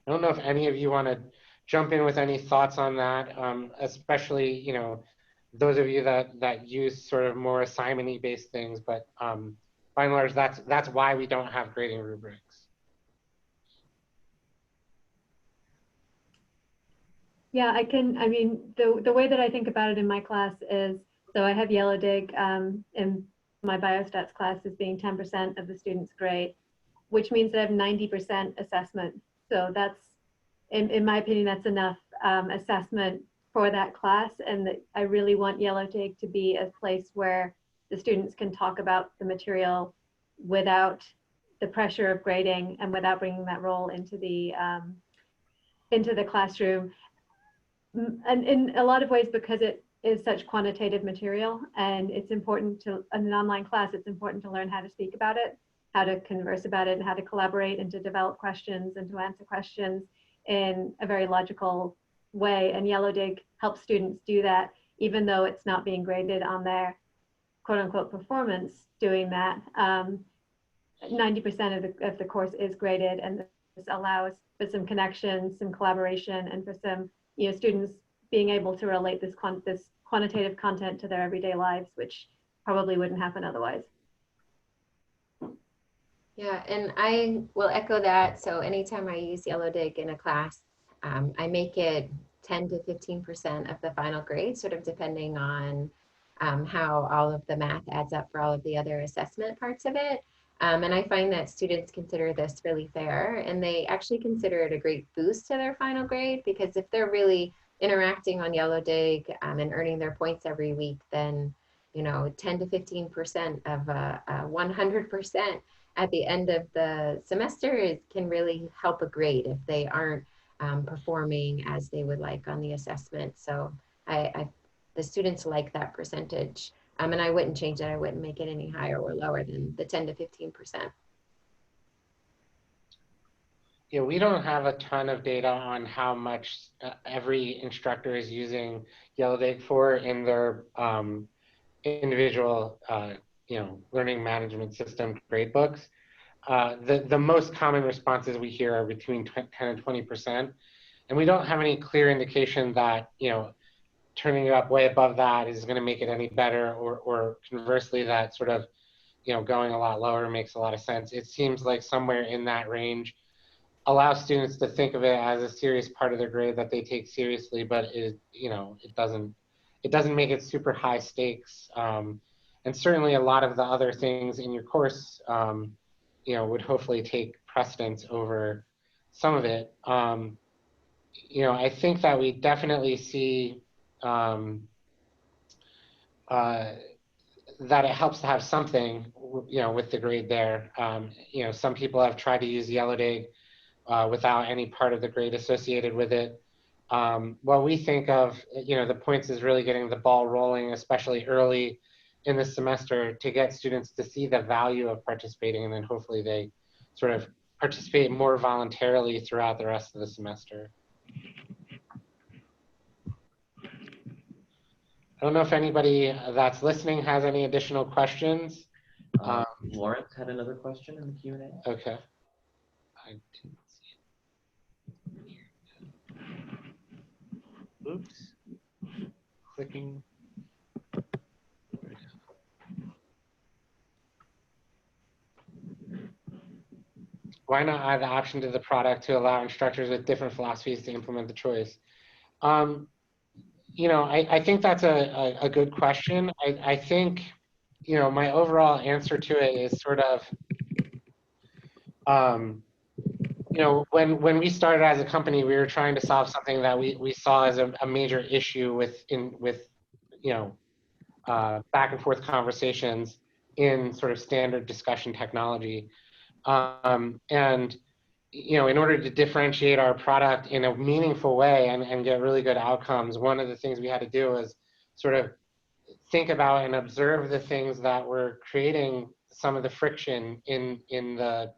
I don't know if any of you want to jump in with any thoughts on that, especially, those of you that use sort of more assignment-y based things, but by and large, that's why we don't have grading rubrics. Yeah, I mean, the way that I think about it in my class is, so I have Yellowdig in my biostats class as being 10% of the student's grade, which means that I have 90% assessment. So that's, in my opinion, that's enough assessment for that class. And that I really want Yellowdig to be a place where the students can talk about the material without the pressure of grading and without bringing that role into the classroom. And in a lot of ways, because it is such quantitative material, and it's important to, in an online class, it's important to learn how to speak about it, how to converse about it, and how to collaborate and to develop questions and to answer questions in a very logical way. And Yellowdig helps students do that, even though it's not being graded on their quote unquote performance doing that. 90% of the course is graded, and this allows for some connection, some collaboration, and for some students being able to relate this quantitative content to their everyday lives, which probably wouldn't happen otherwise. Yeah, and I will echo that. So anytime I use Yellowdig in a class, I make it 10 to 15% of the final grade, sort of depending on how all of the math adds up for all of the other assessment parts of it. And I find that students consider this really fair, and they actually consider it a great boost to their final grade, because if they're really interacting on Yellowdig and earning their points every week, then 10 to 15% of 100% at the end of the semester can really help a grade if they aren't performing as they would like on the assessment. So the students like that percentage. And I wouldn't change it. I wouldn't make it any higher or lower than the 10 to 15%. Yeah, we don't have a ton of data on how much every instructor is using Yellowdig for in their individual, learning management system gradebooks. The most common responses we hear are between 10 and 20%, and we don't have any clear indication that turning it up way above that is going to make it any better, or conversely, that sort of, going a lot lower makes a lot of sense. It seems like somewhere in that range allows students to think of it as a serious part of their grade that they take seriously, but it doesn't make it super high stakes. And certainly a lot of the other things in your course, would hopefully take precedence over some of it. I think that we definitely see that it helps to have something, with the grade there. Some people have tried to use Yellowdig without any part of the grade associated with it. What we think of, the points is really getting the ball rolling, especially early in the semester, to get students to see the value of participating, and then hopefully they sort of participate more voluntarily throughout the rest of the semester. I don't know if anybody that's listening has any additional questions. Lawrence had another question in the Q&A. Okay. I didn't see it. Oops. Clicking. Why not add the option to the product to allow instructors with different philosophies to implement the choice? I think that's a good question. I think, my overall answer to it is sort of, when we started as a company, we were trying to solve something that we saw as a major issue with back and forth conversations in sort of standard discussion technology. And in order to differentiate our product in a meaningful way and get really good outcomes, one of the things we had to do was sort of think about and observe the things that were creating some of the friction in the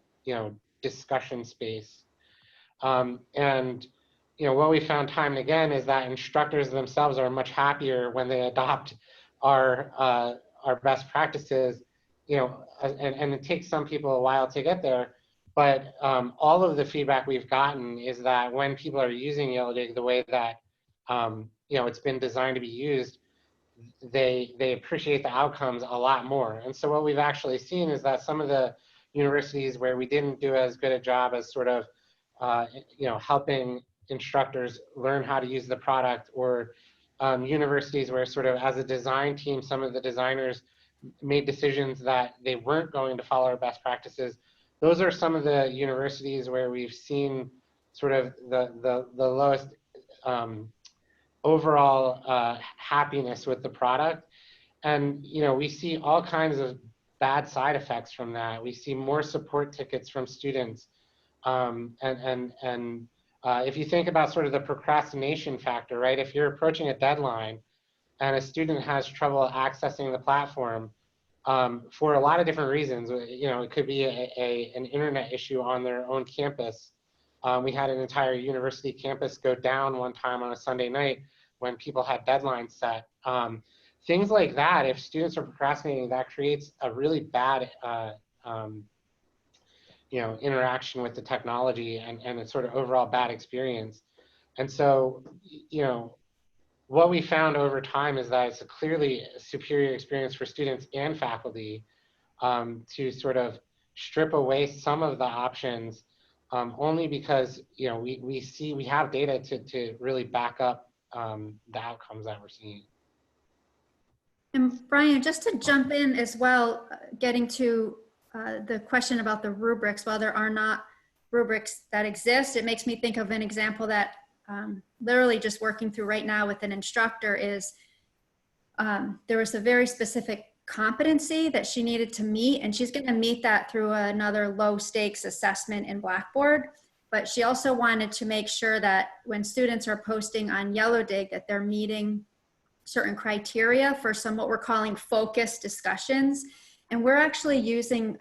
discussion space. And what we found time and again is that instructors themselves are much happier when they adopt our best practices, and it takes some people a while to get there. But all of the feedback we've gotten is that when people are using Yellowdig the way that it's been designed to be used, they appreciate the outcomes a lot more. And so what we've actually seen is that some of the universities where we didn't do as good a job as sort of, helping instructors learn how to use the product, or universities where sort of as a design team, some of the designers made decisions that they weren't going to follow our best practices. Those are some of the universities where we've seen sort of the lowest overall happiness with the product. And, we see all kinds of bad side effects from that. We see more support tickets from students. If you think about sort of the procrastination factor, right? If you're approaching a deadline and a student has trouble accessing the platform for a lot of different reasons, it could be an internet issue on their own campus. We had an entire university campus go down one time on a Sunday night when people had deadlines set. Things like that, if students are procrastinating, that creates a really bad interaction with the technology and a sort of overall bad experience. And so, what we found over time is that it's a clearly superior experience for students and faculty to sort of strip away some of the options, only because we have data to really back up the outcomes that we're seeing. And Brian, just to jump in as well, getting to the question about the rubrics, while there are not rubrics that exist, it makes me think of an example that literally just working through right now with an instructor is there was a very specific competency that she needed to meet, and she's going to meet that through another low stakes assessment in Blackboard. But she also wanted to make sure that when students are posting on Yellowdig that they're meeting certain criteria for some what we're calling focused discussions. And we're actually using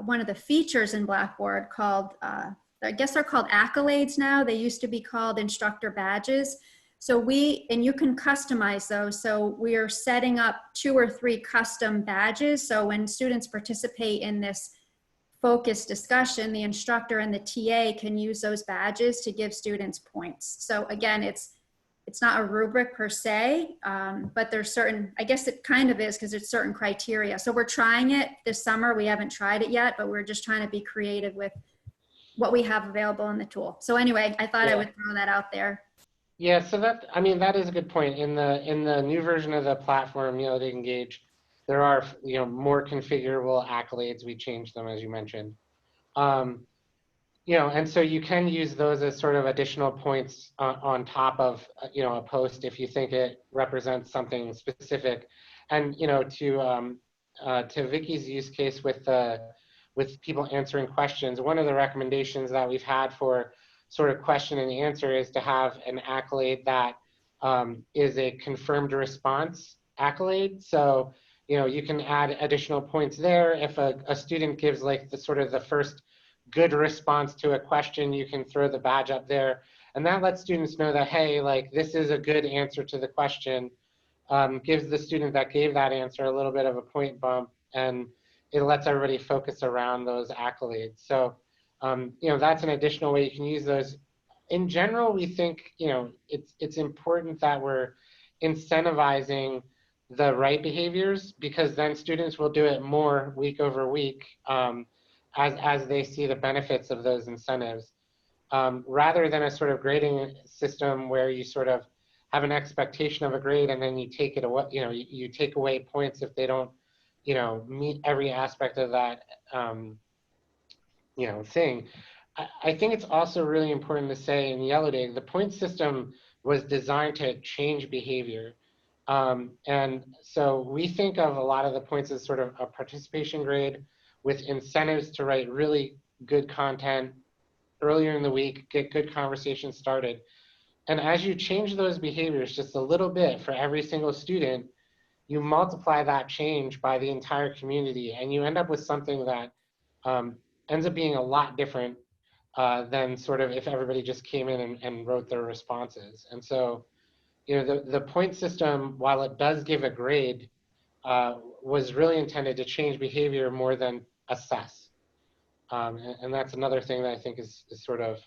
one of the features in Blackboard called, I guess they're called accolades now. They used to be called instructor badges. So and you can customize those. So we are setting up 2 or 3 custom badges. So when students participate in this focused discussion, the instructor and the TA can use those badges to give students points. So again, it's not a rubric per se, but there's certain, I guess it kind of is because it's certain criteria. So we're trying it this summer. We haven't tried it yet, but we're just trying to be creative with what we have available in the tool. So anyway, I thought I would throw that out there. Yeah, so that is a good point. In the new version of the platform, Yellowdig Engage, there are more configurable accolades. We changed them, as you mentioned. And so you can use those as sort of additional points on top of, a post if you think it represents something specific. And, to Vicki's use case with people answering questions, one of the recommendations that we've had for sort of question and answer is to have an accolade that is a confirmed response accolade. So, you can add additional points there. If a student gives like the first good response to a question, you can throw the badge up there, and that lets students know that, hey, like this is a good answer to the question, gives the student that gave that answer a little bit of a point bump, and it lets everybody focus around those accolades. So that's an additional way you can use those. In general, we think it's important that we're incentivizing the right behaviors, because then students will do it more week over week as they see the benefits of those incentives, rather than a sort of grading system where you sort of have an expectation of a grade and then you take it away, you take away points if they don't, meet every aspect of that, thing. I think it's also really important to say in Yellowdig, the point system was designed to change behavior. And so we think of a lot of the points as sort of a participation grade with incentives to write really good content earlier in the week, get good conversations started. And as you change those behaviors just a little bit for every single student, you multiply that change by the entire community, and you end up with something that ends up being a lot different than sort of if everybody just came in and wrote their responses. And so, the point system, while it does give a grade, was really intended to change behavior more than assess. And that's another thing that I think is sort of,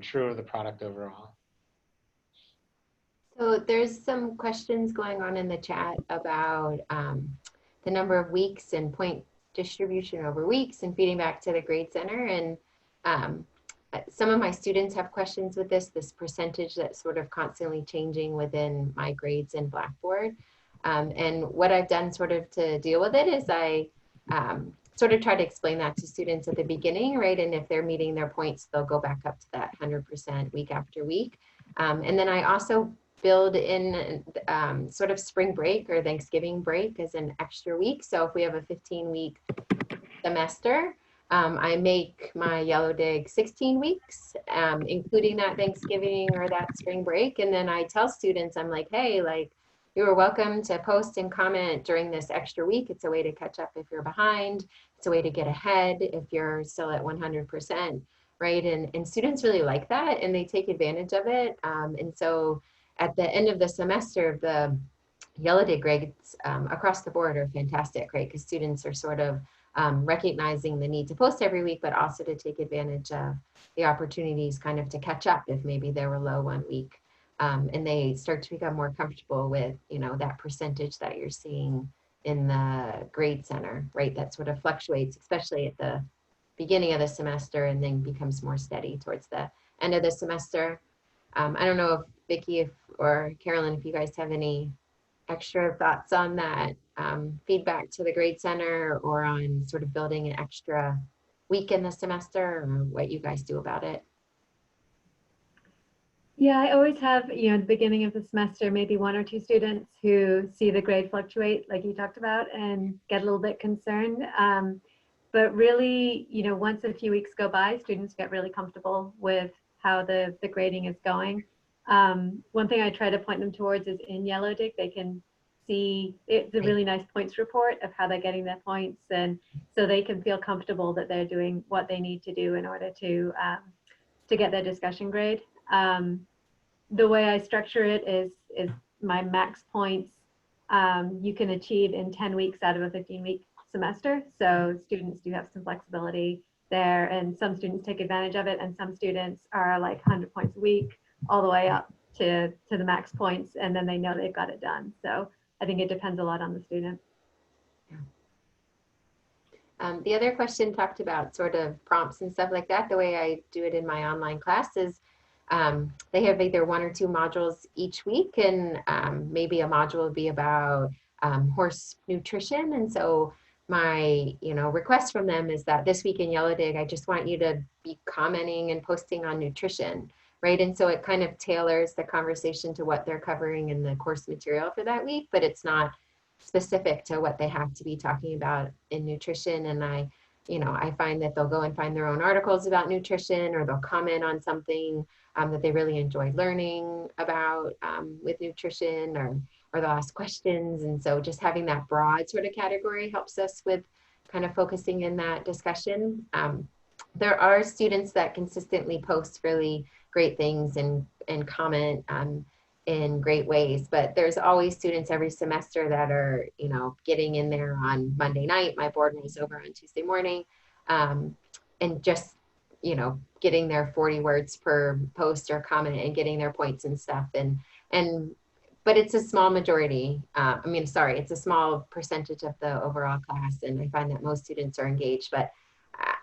true of the product overall. So there's some questions going on in the chat about the number of weeks and point distribution over weeks and feeding back to the grade center. And some of my students have questions with this percentage that's sort of constantly changing within my grades in Blackboard. And what I've done sort of to deal with it is I sort of try to explain that to students at the beginning, right? And if they're meeting their points, they'll go back up to that 100% week after week. And then I also build in sort of spring break or Thanksgiving break as an extra week. So if we have a 15-week semester, I make my Yellowdig 16 weeks, including that Thanksgiving or that spring break. And then I tell students, I'm like, hey, like, you are welcome to post and comment during this extra week. It's a way to catch up if you're behind. It's a way to get ahead if you're still at 100%, right? And students really like that and they take advantage of it. And so at the end of the semester, the Yellowdig grades across the board are fantastic, right? Because students are sort of recognizing the need to post every week, but also to take advantage of the opportunities kind of to catch up if maybe they were low one week. And they start to become more comfortable with, you know, that percentage that you're seeing in the grade center, right? That sort of fluctuates, especially at the beginning of the semester and then becomes more steady towards the end of the semester. I don't know if Vicki or Carolyn, if you guys have any extra thoughts on that feedback to the grade center or on sort of building an extra week in the semester or what you guys do about it. Yeah, I always have, you know, at the beginning of the semester, maybe one or two students who see the grade fluctuate, like you talked about, and get a little bit concerned. But really, you know, once a few weeks go by, students get really comfortable with how the grading is going. One thing I try to point them towards is in Yellowdig, they can see, it's a really nice points report of how they're getting their points. And so they can feel comfortable that they're doing what they need to do in order to get their discussion grade. The way I structure it is my max points you can achieve in 10 weeks out of a 15-week semester. So students do have some flexibility there, and some students take advantage of it, and some students are like 100 points a week all the way up to the max points, and then they know they've got it done. So I think it depends a lot on the student. The other question talked about sort of prompts and stuff like that. The way I do it in my online class is they have either one or two modules each week, and maybe a module would be about horse nutrition. And so my, you know, request from them is that this week in Yellowdig, I just want you to be commenting and posting on nutrition, right? And so it kind of tailors the conversation to what they're covering in the course material for that week, but it's not specific to what they have to be talking about in nutrition. And I find that they'll go and find their own articles about nutrition, or they'll comment on something that they really enjoyed learning about with nutrition, or they'll ask questions. And so just having that broad sort of category helps us with kind of focusing in that discussion. There are students that consistently post really great things and comment in great ways, but there's always students every semester that are, you know, getting in there on Monday night. My board was over on Tuesday morning, and just, you know, getting their 40 words per post or comment and getting their points and stuff. But it's a small majority. It's a small percentage of the overall class. And I find that most students are engaged, but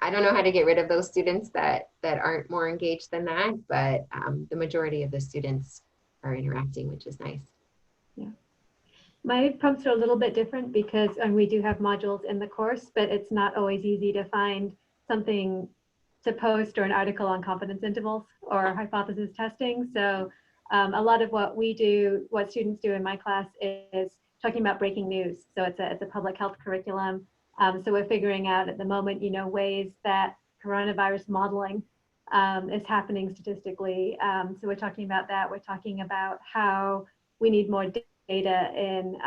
I don't know how to get rid of those students that aren't more engaged than that. But the majority of the students are interacting, which is nice. Yeah. My prompts are a little bit different because we do have modules in the course, but it's not always easy to find something to post or an article on confidence intervals or hypothesis testing. So a lot of what students do in my class is talking about breaking news. So it's a public health curriculum. So we're figuring out at the moment, you know, ways that coronavirus modeling is happening statistically. So we're talking about that. We're talking about how we need more data in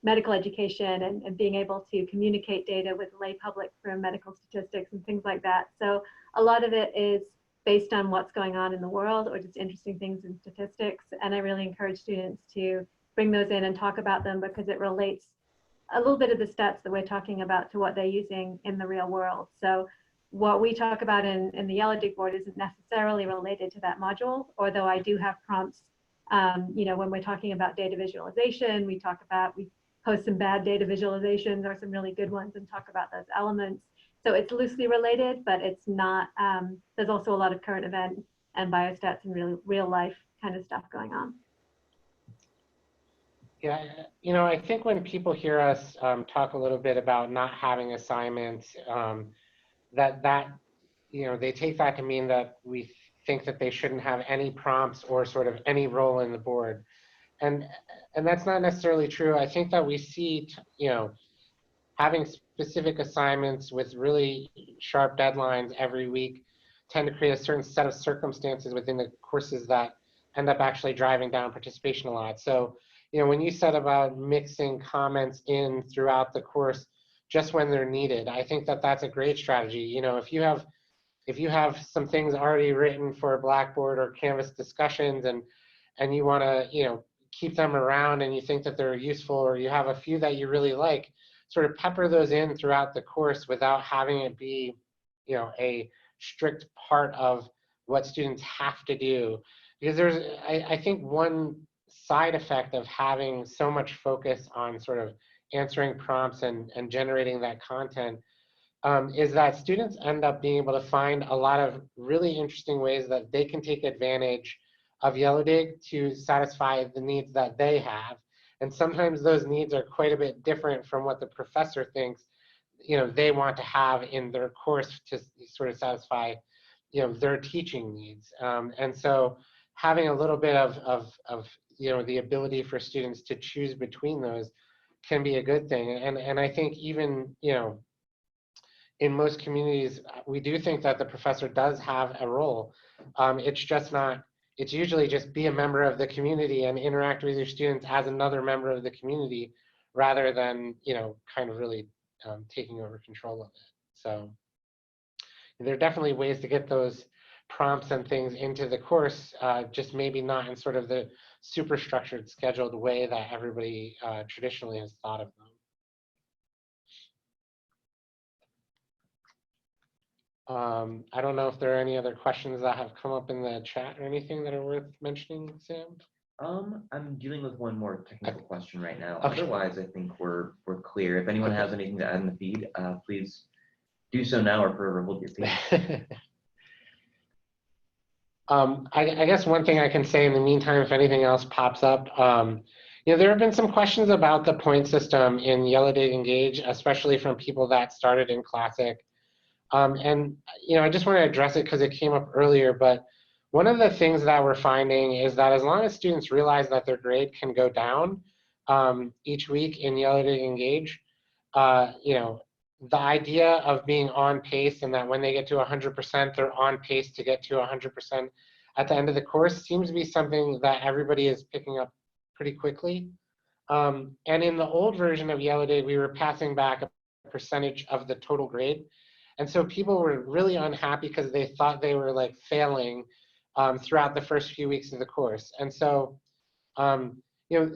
medical education and being able to communicate data with the lay public for medical statistics and things like that. So a lot of it is based on what's going on in the world or just interesting things in statistics. And I really encourage students to bring those in and talk about them because it relates a little bit of the stats that we're talking about to what they're using in the real world. So what we talk about in the Yellowdig board isn't necessarily related to that module, although I do have prompts You know, when we're talking about data visualization, we post some bad data visualizations or some really good ones and talk about those elements. So it's loosely related, but it's not, there's also a lot of current event and biostats and real life kind of stuff going on. Yeah, you know, I think when people hear us talk a little bit about not having assignments, that you know, they take that to mean that we think that they shouldn't have any prompts or sort of any role in the board, and that's not necessarily true. I think that we see, you know, having specific assignments with really sharp deadlines every week tend to create a certain set of circumstances within the courses that end up actually driving down participation a lot. So, you know, when you said about mixing comments in throughout the course just when they're needed, I think that that's a great strategy. You know, if you have some things already written for Blackboard or Canvas discussions and you want to, you know, keep them around and you think that they're useful, or you have a few that you really like, sort of pepper those in throughout the course without having it be, you know, a strict part of what students have to do. Because I think one side effect of having so much focus on sort of answering prompts and generating that content is that students end up being able to find a lot of really interesting ways that they can take advantage of Yellowdig to satisfy the needs that they have. And sometimes those needs are quite a bit different from what the professor thinks, you know, they want to have in their course to sort of satisfy, you know, their teaching needs. And so having a little bit of you know, the ability for students to choose between those can be a good thing. And I think even, you know, in most communities, we do think that the professor does have a role. It's just not, it's usually just be a member of the community and interact with your students as another member of the community, rather than, you know, kind of really taking over control of it. So there are definitely ways to get those prompts and things into the course, just maybe not in sort of the super structured, scheduled way that everybody traditionally has thought of them. I don't know if there are any other questions that have come up in the chat or anything that are worth mentioning, Sam. I'm dealing with one more technical question right now. Okay. Otherwise, I think we're clear. If anyone has anything to add in the feed, please do so now or forever hold your peace. I guess one thing I can say in the meantime, if anything else pops up, you know, there have been some questions about the point system in Yellowdig Engage, especially from people that started in Classic. And, you know, I just want to address it because it came up earlier, but one of the things that we're finding is that as long as students realize that their grade can go down each week in Yellowdig Engage, you know, the idea of being on pace and that when they get to 100%, they're on pace to get to 100% at the end of the course seems to be something that everybody is picking up pretty quickly. And in the old version of Yellowdig, we were passing back a percentage of the total grade. And so people were really unhappy because they thought they were like failing throughout the first few weeks of the course. And so, you know,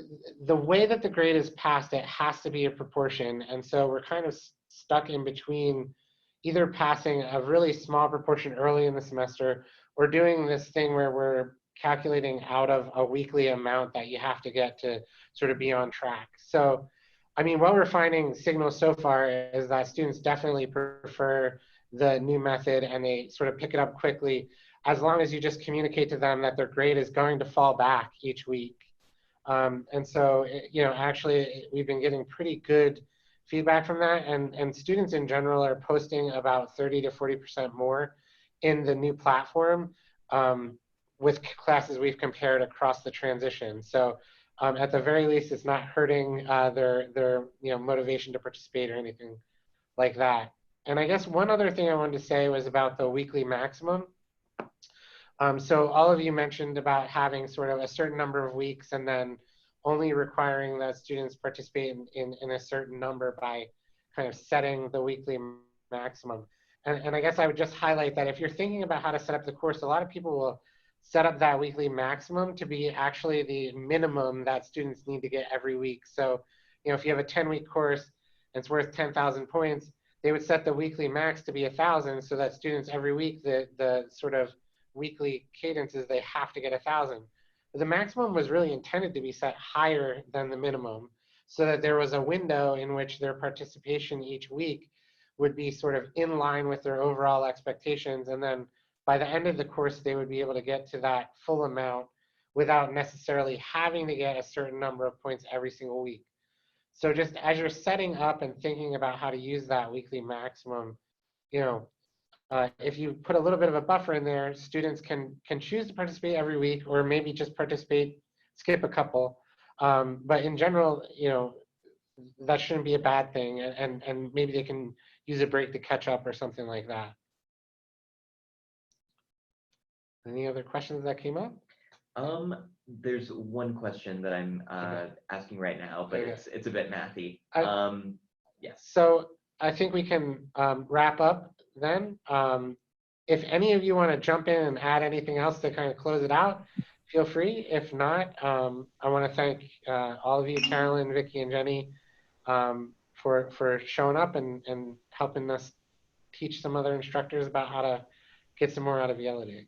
the way that the grade is passed, it has to be a proportion. And so we're kind of stuck in between either passing a really small proportion early in the semester or doing this thing where we're calculating out of a weekly amount that you have to get to sort of be on track. So, I mean, what we're finding signals so far is that students definitely prefer the new method and they sort of pick it up quickly, as long as you just communicate to them that their grade is going to fall back each week. And so, you know, actually, we've been getting pretty good feedback from that, and students in general are posting about 30 to 40% more in the new platform with classes we've compared across the transition. So at the very least, it's not hurting their you know, motivation to participate or anything like that. And I guess one other thing I wanted to say was about the weekly maximum. So all of you mentioned about having sort of a certain number of weeks and then only requiring that students participate in a certain number by kind of setting the weekly maximum. And I guess I would just highlight that if you're thinking about how to set up the course, a lot of people will set up that weekly maximum to be actually the minimum that students need to get every week. So, you know, if you have a 10-week course and it's worth 10,000 points, they would set the weekly max to be 1,000 so that students every week, the sort of weekly cadence is they have to get 1,000. the maximum was really intended to be set higher than the minimum, so that there was a window in which their participation each week would be sort of in line with their overall expectations. And then by the end of the course, they would be able to get to that full amount without necessarily having to get a certain number of points every single week. So just as you're setting up and thinking about how to use that weekly maximum, you know, if you put a little bit of a buffer in there, students can choose to participate every week, or maybe just participate, skip a couple. But in general, you know, that shouldn't be a bad thing, and maybe they can use a break to catch up or something like that. Any other questions that came up? There's one question that I'm asking right now, but it's a bit mathy. Yes. So I think we can wrap up then. If any of you want to jump in and add anything else to kind of close it out, feel free. If not, I want to thank all of you, Carolyn, Vicki, and Jenny, for showing up and helping us teach some other instructors about how to get some more out of Yellowdig.